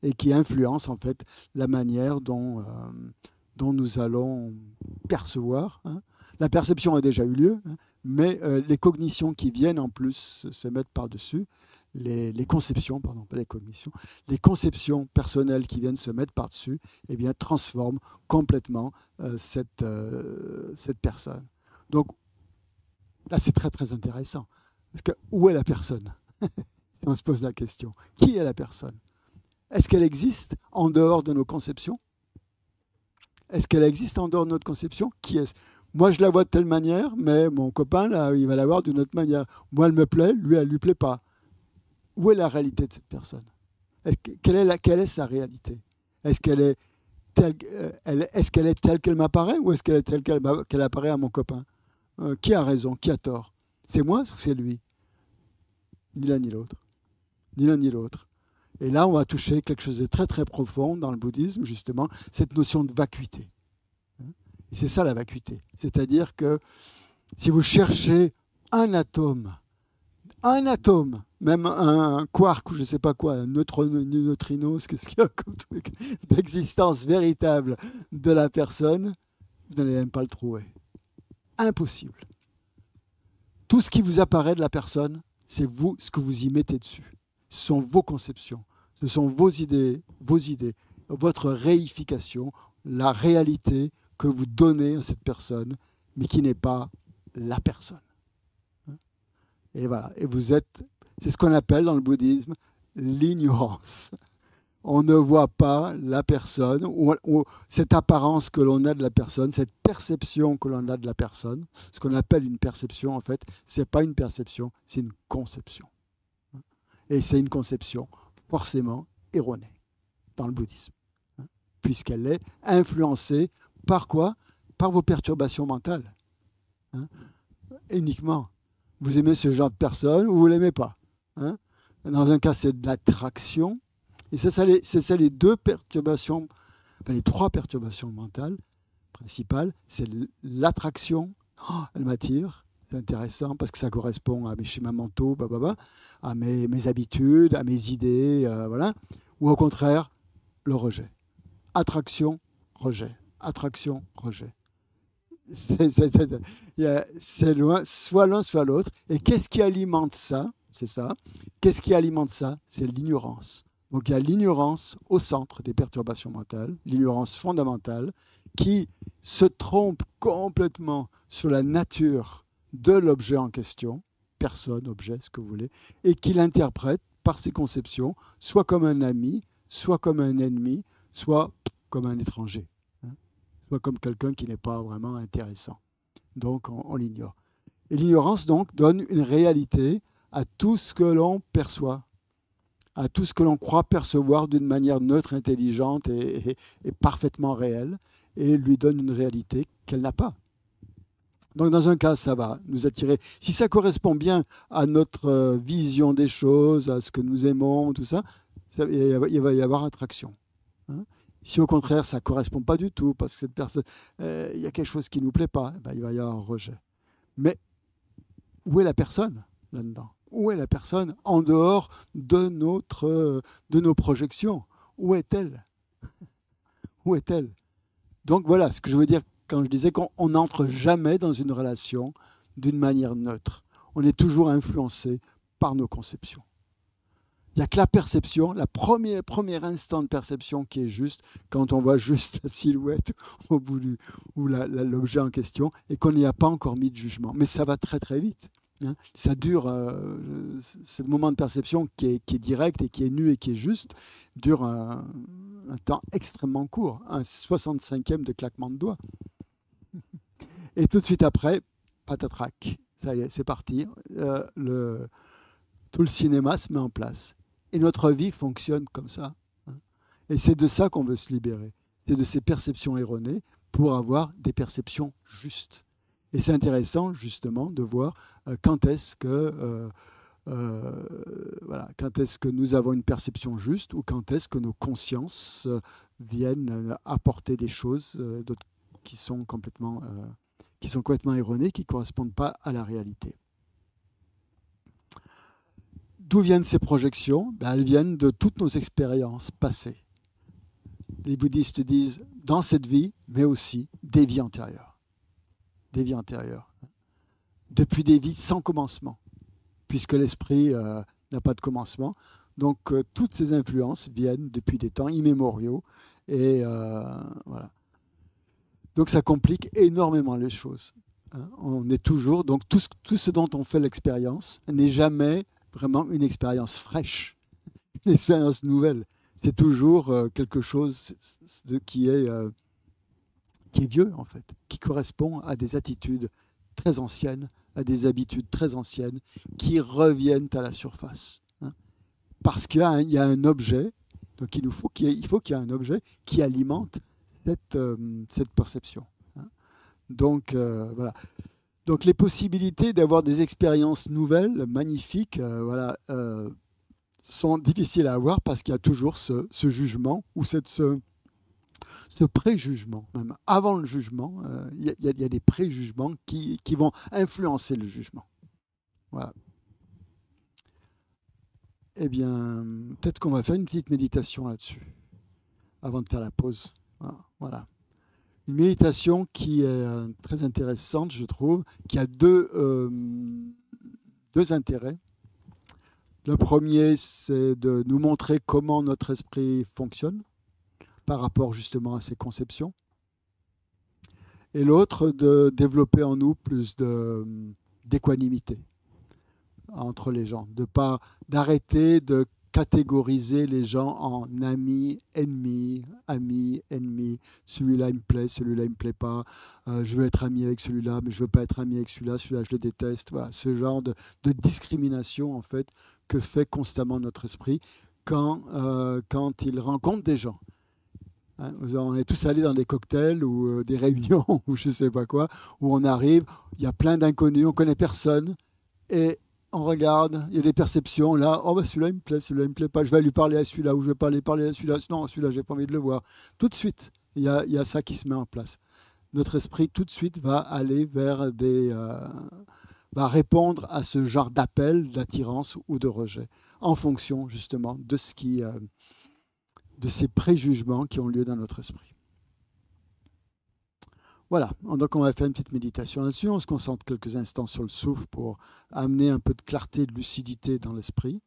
et qui influencent en fait la manière dont nous allons percevoir. La perception a déjà eu lieu, mais les cognitions qui viennent en plus se mettre par-dessus, les conceptions, pardon, pas les cognitions, les conceptions personnelles qui viennent se mettre par-dessus, eh bien, transforment complètement cette personne. Donc là, c'est très très intéressant. Parce que où est la personne? Si on se pose la question, qui est la personne? Est-ce qu'elle existe en dehors de nos conceptions? Est-ce qu'elle existe en dehors de notre conception? Qui est-ce? Moi, je la vois de telle manière, mais mon copain, là, il va la voir d'une autre manière. Moi, elle me plaît, lui, elle ne lui plaît pas. Où est la réalité de cette personne? Quelle est sa réalité? Est-ce qu'elle est telle qu'elle m'apparaît ou est-ce qu'elle est telle qu'elle apparaît à mon copain? Qui a raison? Qui a tort? C'est moi ou c'est lui? Ni l'un ni l'autre. Ni l'un ni l'autre. Et là, on va toucher quelque chose de très très profond dans le bouddhisme, justement, cette notion de vacuité. Et c'est ça la vacuité. C'est-à-dire que si vous cherchez un atome, même un quark ou je ne sais pas quoi, un neutrino, ce qu'il y a comme truc d'existence véritable de la personne, vous n'allez même pas le trouver. Impossible. Tout ce qui vous apparaît de la personne, c'est vous, ce que vous y mettez dessus. Ce sont vos conceptions, ce sont vos idées, votre réification, la réalité que vous donnez à cette personne, mais qui n'est pas la personne. Et voilà. Et c'est ce qu'on appelle dans le bouddhisme l'ignorance. On ne voit pas la personne, ou cette apparence que l'on a de la personne, cette perception que l'on a de la personne. Ce qu'on appelle une perception, en fait, ce n'est pas une perception, c'est une conception. Et c'est une conception forcément erronée dans le bouddhisme, puisqu'elle est influencée par quoi? Par vos perturbations mentales. Uniquement. Vous aimez ce genre de personne ou vous ne l'aimez pas. Dans un cas, c'est de l'attraction. Et c'est ça les deux perturbations, enfin les trois perturbations mentales principales. C'est l'attraction. Oh, elle m'attire. C'est intéressant parce que ça correspond à mes schémas mentaux, à mes habitudes, à mes idées, voilà. Ou au contraire, le rejet. Attraction, rejet. Attraction, rejet. C'est loin, soit l'un, soit l'autre. Et qu'est-ce qui alimente ça? C'est ça. Qu'est-ce qui alimente ça? C'est l'ignorance. Donc il y a l'ignorance au centre des perturbations mentales, l'ignorance fondamentale, qui se trompe complètement sur la nature de l'objet en question, personne, objet, ce que vous voulez, et qui l'interprète par ses conceptions, soit comme un ami, soit comme un ennemi, soit comme un étranger, soit comme quelqu'un qui n'est pas vraiment intéressant. Donc on l'ignore. Et l'ignorance donc donne une réalité à tout ce que l'on perçoit, à tout ce que l'on croit percevoir d'une manière neutre, intelligente et parfaitement réelle, et lui donne une réalité qu'elle n'a pas. Donc dans un cas, ça va nous attirer. Si ça correspond bien à notre vision des choses, à ce que nous aimons, tout ça, il va y avoir attraction. Si au contraire, ça ne correspond pas du tout, parce que cette personne, il y a quelque chose qui ne nous plaît pas, il va y avoir un rejet. Mais où est la personne là-dedans? Où est la personne en dehors de nos projections? Où est-elle? Où est-elle? Donc voilà ce que je veux dire quand je disais qu'on n'entre jamais dans une relation d'une manière neutre. On est toujours influencé par nos conceptions. Il n'y a que la perception, la premier instant de perception qui est juste, quand on voit juste la silhouette au bout ou l'objet en question, et qu'on n'y a pas encore mis de jugement. Mais ça va très très vite. Ça dure, ce moment de perception qui est direct et qui est nu et qui est juste, dure un temps extrêmement court, un 65e de claquement de doigts. Et tout de suite après, patatrac, ça y est, c'est parti, tout le cinéma se met en place. Et notre vie fonctionne comme ça. Et c'est de ça qu'on veut se libérer. C'est de ces perceptions erronées pour avoir des perceptions justes. Et c'est intéressant justement de voir quand est-ce que voilà, quand est-ce que nous avons une perception juste ou quand est-ce que nos consciences viennent apporter des choses qui sont complètement erronées, qui ne correspondent pas à la réalité. D'où viennent ces projections? Elles viennent de toutes nos expériences passées. Les bouddhistes disent dans cette vie, mais aussi des vies antérieures. Des vies antérieures. Depuis des vies sans commencement, puisque l'esprit n'a pas de commencement. Donc toutes ces influences viennent depuis des temps immémoriaux. Et voilà. Donc ça complique énormément les choses. On est toujours, donc tout ce dont on fait l'expérience n'est jamais vraiment une expérience fraîche, une expérience nouvelle. C'est toujours quelque chose qui est vieux, en fait, qui correspond à des attitudes très anciennes, à des habitudes très anciennes, qui reviennent à la surface. Parce qu'il y a un objet, donc il faut qu'il y ait un objet qui alimente cette perception. Donc, voilà. Donc les possibilités d'avoir des expériences nouvelles, magnifiques, sont difficiles à avoir parce qu'il y a toujours ce jugement ou ce préjugement. Même avant le jugement, il y a des préjugements qui vont influencer le jugement. Voilà. Eh bien, peut-être qu'on va faire une petite méditation là-dessus avant de faire la pause. Voilà. Une méditation qui est très intéressante, je trouve, qui a deux intérêts. Le premier, c'est de nous montrer comment notre esprit fonctionne par rapport justement à ces conceptions. Et l'autre, de développer en nous plus d'équanimité entre les gens, d'arrêter de catégoriser les gens en amis, ennemis, celui-là il me plaît, celui-là il me plaît pas, je veux être ami avec celui-là, mais je veux pas être ami avec celui-là je le déteste. Voilà, ce genre de discrimination en fait que fait constamment notre esprit quand il rencontre des gens. On est tous allés dans des cocktails ou des réunions ou je sais pas quoi, où on arrive, il y a plein d'inconnus, on connaît personne et on regarde, il y a des perceptions là, oh bah celui-là il me plaît, celui-là il me plaît pas, je vais lui parler à celui-là ou je vais pas lui parler à celui-là, non celui-là j'ai pas envie de le voir. Tout de suite, il y a ça qui se met en place. Notre esprit tout de suite va aller vers va répondre à ce genre d'appel, d'attirance ou de rejet, en fonction justement de de ces préjugements qui ont lieu dans notre esprit. Voilà, donc on va faire une petite méditation là-dessus. On se concentre quelques instants sur le souffle pour amener un peu de clarté, de lucidité dans l'esprit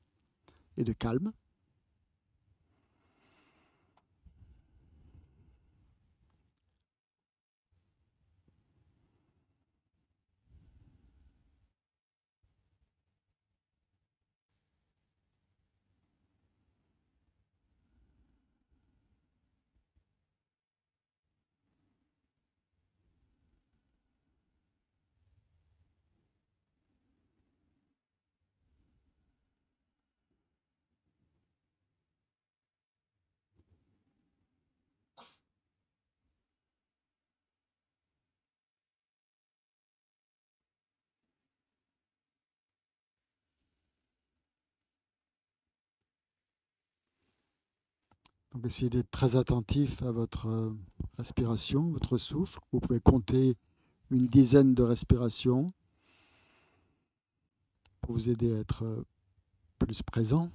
et de calme. Donc essayez d'être très attentif à votre respiration, votre souffle. Vous pouvez compter une dizaine de respirations pour vous aider à être plus présent.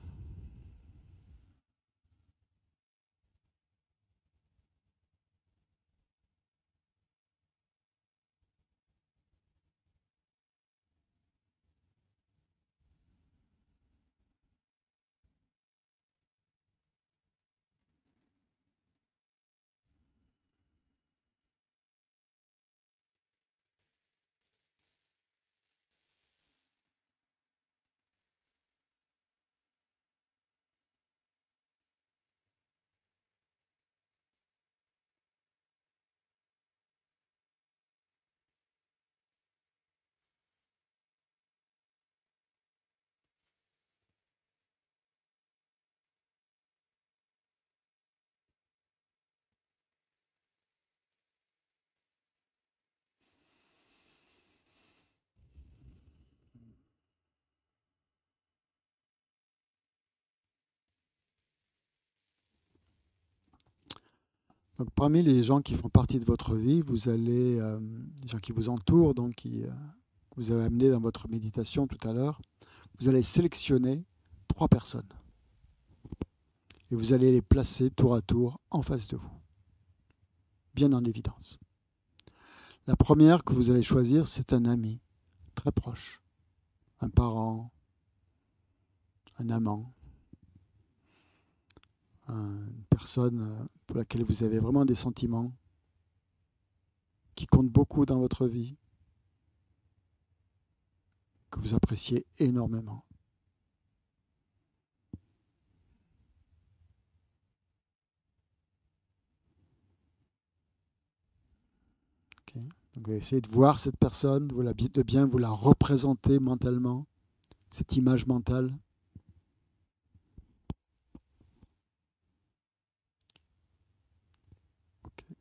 Donc, parmi les gens qui font partie de votre vie, vous allez, les gens qui vous entourent, donc qui vous avez amené dans votre méditation tout à l'heure, vous allez sélectionner 3 personnes et vous allez les placer tour à tour en face de vous, bien en évidence. La première que vous allez choisir, c'est un ami très proche, un parent, un amant, une personne pour laquelle vous avez vraiment des sentiments qui comptent beaucoup dans votre vie, que vous appréciez énormément. Okay. Donc, essayez de voir cette personne, de bien vous la représenter mentalement, cette image mentale. Okay.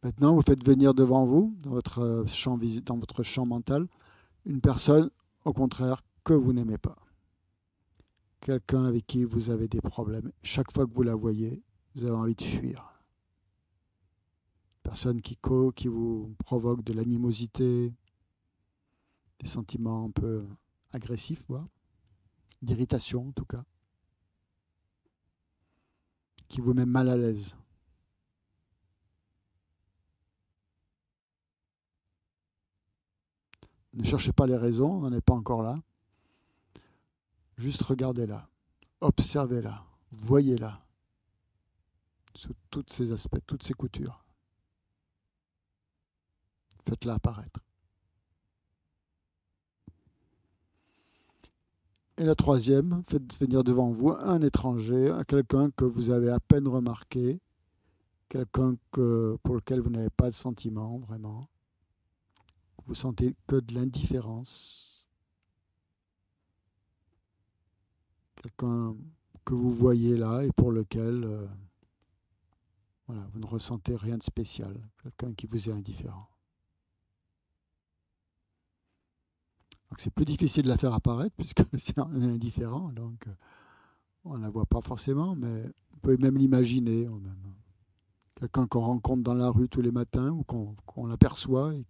Maintenant, vous faites venir devant vous, dans votre champ mental, une personne, au contraire, que vous n'aimez pas. Quelqu'un avec qui vous avez des problèmes. Chaque fois que vous la voyez, vous avez envie de fuir. Personne qui vous provoque de l'animosité, des sentiments un peu agressifs, voire d'irritation en tout cas, qui vous met mal à l'aise. Ne cherchez pas les raisons, on n'en est pas encore là. Juste regardez-la, observez-la, voyez-la, sous tous ses aspects, toutes ses coutures. Faites-la apparaître. Et la troisième, faites venir devant vous un étranger, quelqu'un que vous avez à peine remarqué, quelqu'un pour lequel vous n'avez pas de sentiment, vraiment. Vous sentez que de l'indifférence. Quelqu'un que vous voyez là et pour lequel voilà, vous ne ressentez rien de spécial. Quelqu'un qui vous est indifférent. Donc c'est plus difficile de la faire apparaître puisque c'est indifférent, donc on ne la voit pas forcément, mais on peut même l'imaginer. Quelqu'un qu'on rencontre dans la rue tous les matins ou qu'on aperçoit et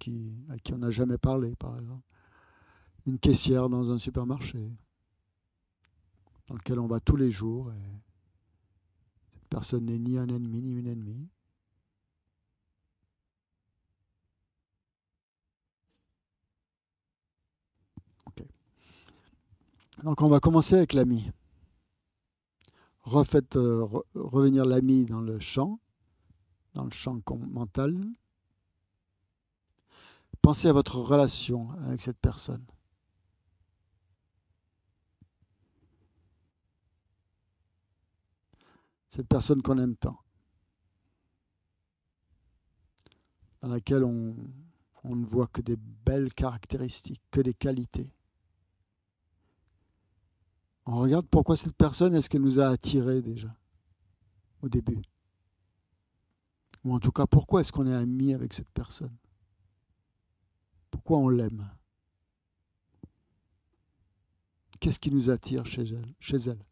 à qui on n'a jamais parlé, par exemple. Une caissière dans un supermarché dans lequel on va tous les jours. Et cette personne n'est ni un ennemi ni une ennemie. Okay. Donc on va commencer avec l'ami. Refaites revenir l'ami dans le champ mental. Pensez à votre relation avec cette personne. Cette personne qu'on aime tant. Dans laquelle on ne voit que des belles caractéristiques, que des qualités. On regarde pourquoi cette personne, est-ce qu'elle nous a attirés déjà, au début? Ou en tout cas, pourquoi est-ce qu'on est amis avec cette personne? Pourquoi on l'aime? Qu'est-ce qui nous attire chez elle?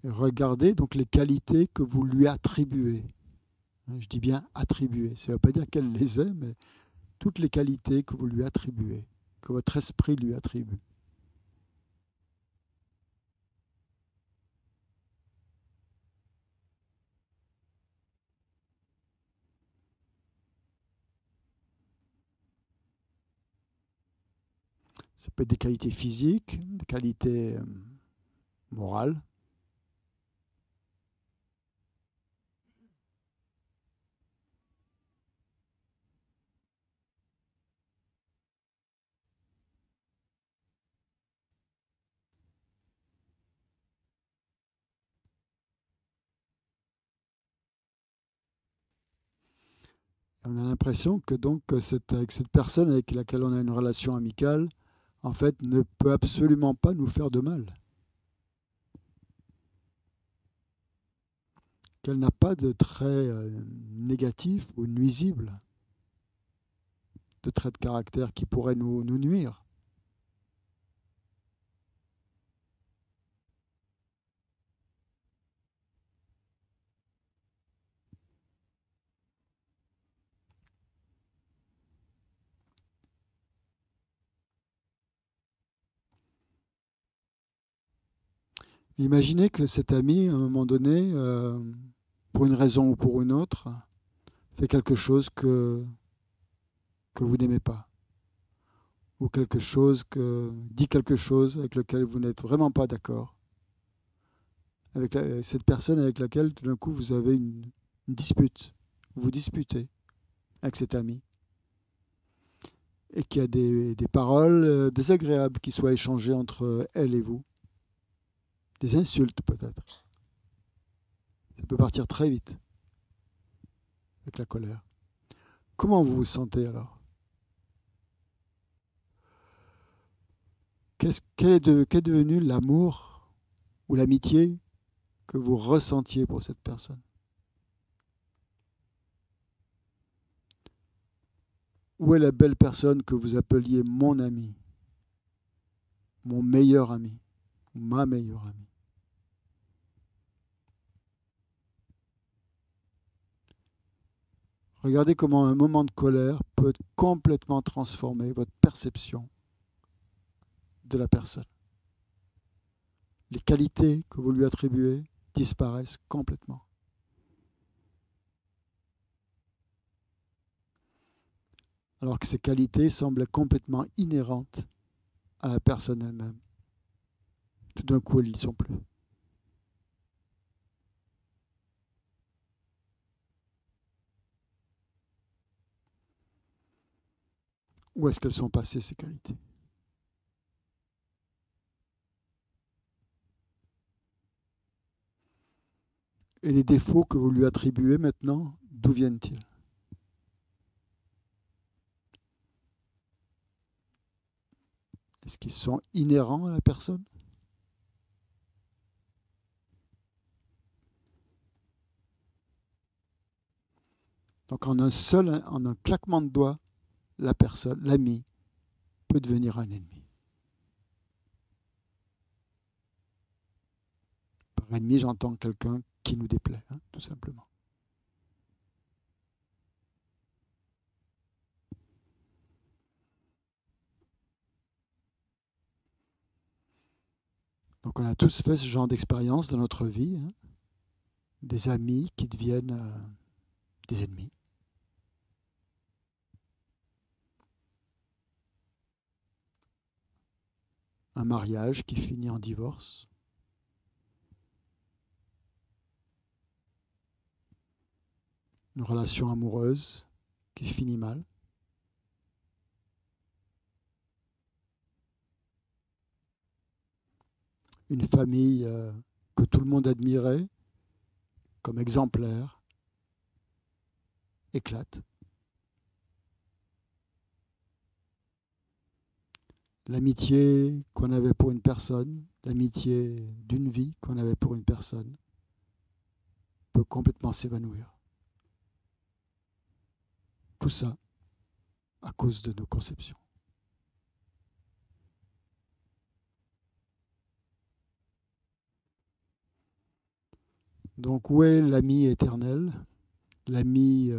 Et regardez donc les qualités que vous lui attribuez. Je dis bien attribuer. Ça ne veut pas dire qu'elle les ait, mais toutes les qualités que vous lui attribuez, que votre esprit lui attribue. Ça peut être des qualités physiques, des qualités morales. On a l'impression que donc avec cette personne avec laquelle on a une relation amicale, en fait, ne peut absolument pas nous faire de mal. Qu'elle n'a pas de traits négatifs ou nuisibles. de traits de caractère qui pourraient nous nuire. Imaginez que cet ami, à un moment donné, pour une raison ou pour une autre, fait quelque chose que vous n'aimez pas, ou dit quelque chose avec lequel vous n'êtes vraiment pas d'accord, avec cette personne avec laquelle tout d'un coup vous avez une dispute, vous vous disputez avec cet ami, et qu'il y a des paroles désagréables qui soient échangées entre elle et vous, des insultes peut-être. Ça peut partir très vite avec la colère. Comment vous vous sentez alors? Quel est devenu l'amour ou l'amitié que vous ressentiez pour cette personne? Où est la belle personne que vous appeliez mon ami, mon meilleur ami, ou ma meilleure amie? Regardez comment un moment de colère peut complètement transformer votre perception de la personne. Les qualités que vous lui attribuez disparaissent complètement. Alors que ces qualités semblent complètement inhérentes à la personne elle-même. Tout d'un coup, elles n'y sont plus. Où est-ce qu'elles sont passées, ces qualités? Et les défauts que vous lui attribuez maintenant, d'où viennent-ils? Est-ce qu'ils sont inhérents à la personne? Donc en un claquement de doigts, la personne, l'ami, peut devenir un ennemi. Par ennemi, j'entends quelqu'un qui nous déplaît, tout simplement. Donc on a tous fait ce genre d'expérience dans notre vie, des amis qui deviennent des ennemis. Un mariage qui finit en divorce. Une relation amoureuse qui se finit mal. Une famille que tout le monde admirait comme exemplaire éclate. L'amitié qu'on avait pour une personne, l'amitié d'une vie qu'on avait pour une personne, peut complètement s'évanouir. Tout ça à cause de nos conceptions. Donc où est l'ami éternel, l'ami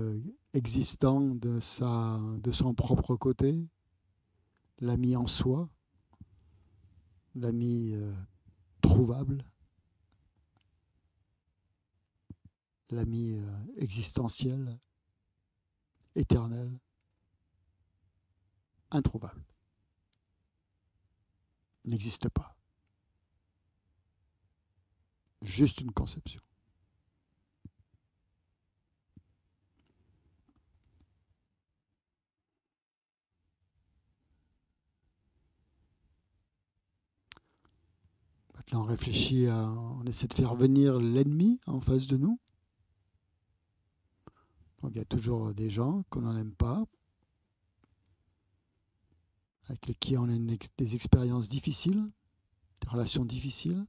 existant de son propre côté, l'ami en soi, l'ami trouvable, l'ami existentiel, éternel, introuvable. N'existe pas. Juste une conception. Maintenant, on essaie de faire venir l'ennemi en face de nous. Donc, il y a toujours des gens qu'on n'aime pas, avec qui on a des expériences difficiles, des relations difficiles.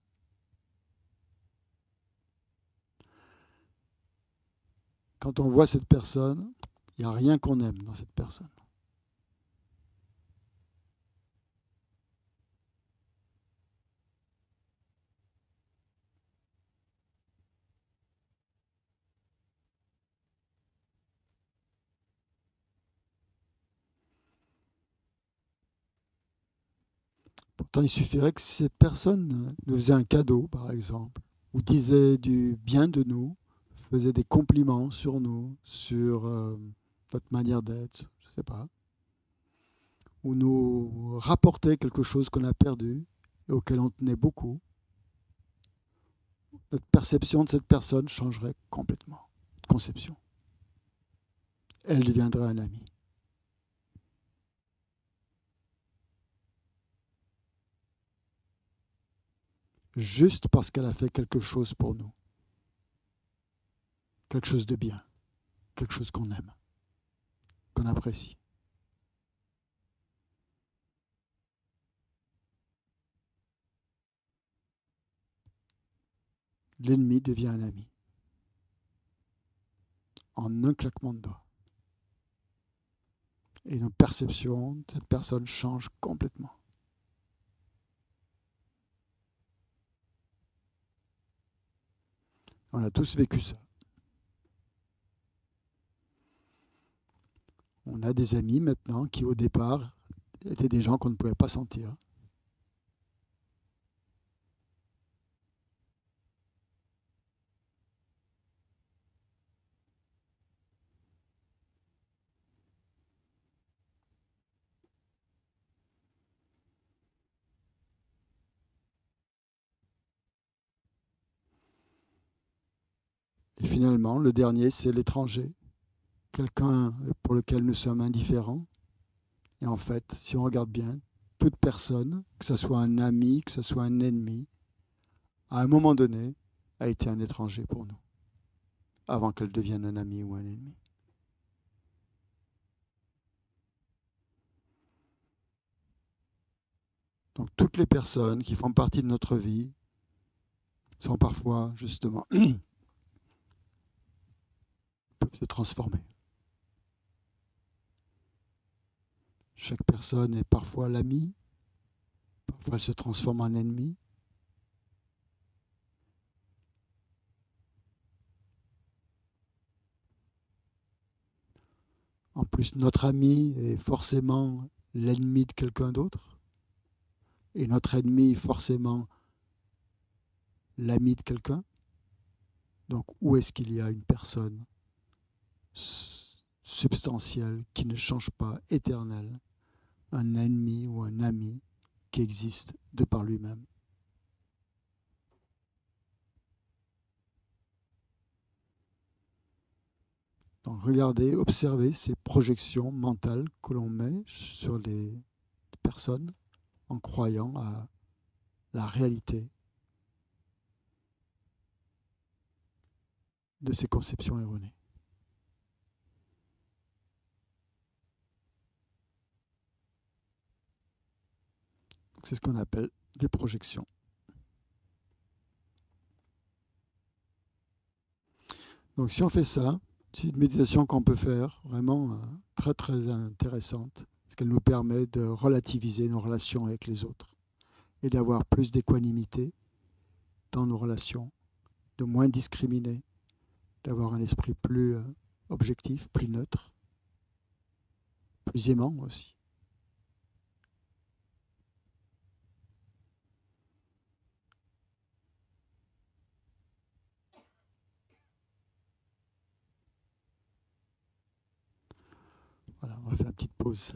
Quand on voit cette personne, il n'y a rien qu'on aime dans cette personne. Pourtant, il suffirait que cette personne nous faisait un cadeau, par exemple, ou disait du bien de nous, faisait des compliments sur nous, sur notre manière d'être, je ne sais pas, ou nous rapportait quelque chose qu'on a perdu et auquel on tenait beaucoup. Notre perception de cette personne changerait complètement. Notre conception. Elle deviendrait un ami. Juste parce qu'elle a fait quelque chose pour nous. Quelque chose de bien. Quelque chose qu'on aime. Qu'on apprécie. L'ennemi devient un ami. En un claquement de doigts. Et nos perceptions de cette personne changent complètement. On a tous vécu ça. On a des amis maintenant qui, au départ, étaient des gens qu'on ne pouvait pas sentir. Et finalement, le dernier, c'est l'étranger. Quelqu'un pour lequel nous sommes indifférents. Et en fait, si on regarde bien, toute personne, que ce soit un ami, que ce soit un ennemi, à un moment donné, a été un étranger pour nous, avant qu'elle devienne un ami ou un ennemi. Donc toutes les personnes qui font partie de notre vie sont parfois, justement, peuvent se transformer. Chaque personne est parfois l'ami, parfois elle se transforme en ennemi. En plus, notre ami est forcément l'ennemi de quelqu'un d'autre, et notre ennemi est forcément l'ami de quelqu'un. Donc, où est-ce qu'il y a une personne substantielle qui ne change pas, éternelle, un ennemi ou un ami qui existe de par lui-même? Donc, regardez, observez ces projections mentales que l'on met sur les personnes en croyant à la réalité de ces conceptions erronées. C'est ce qu'on appelle des projections. Donc si on fait ça, c'est une méditation qu'on peut faire, vraiment très très intéressante, parce qu'elle nous permet de relativiser nos relations avec les autres et d'avoir plus d'équanimité dans nos relations, de moins discriminer, d'avoir un esprit plus objectif, plus neutre, plus aimant aussi. Voilà, on va faire une petite pause.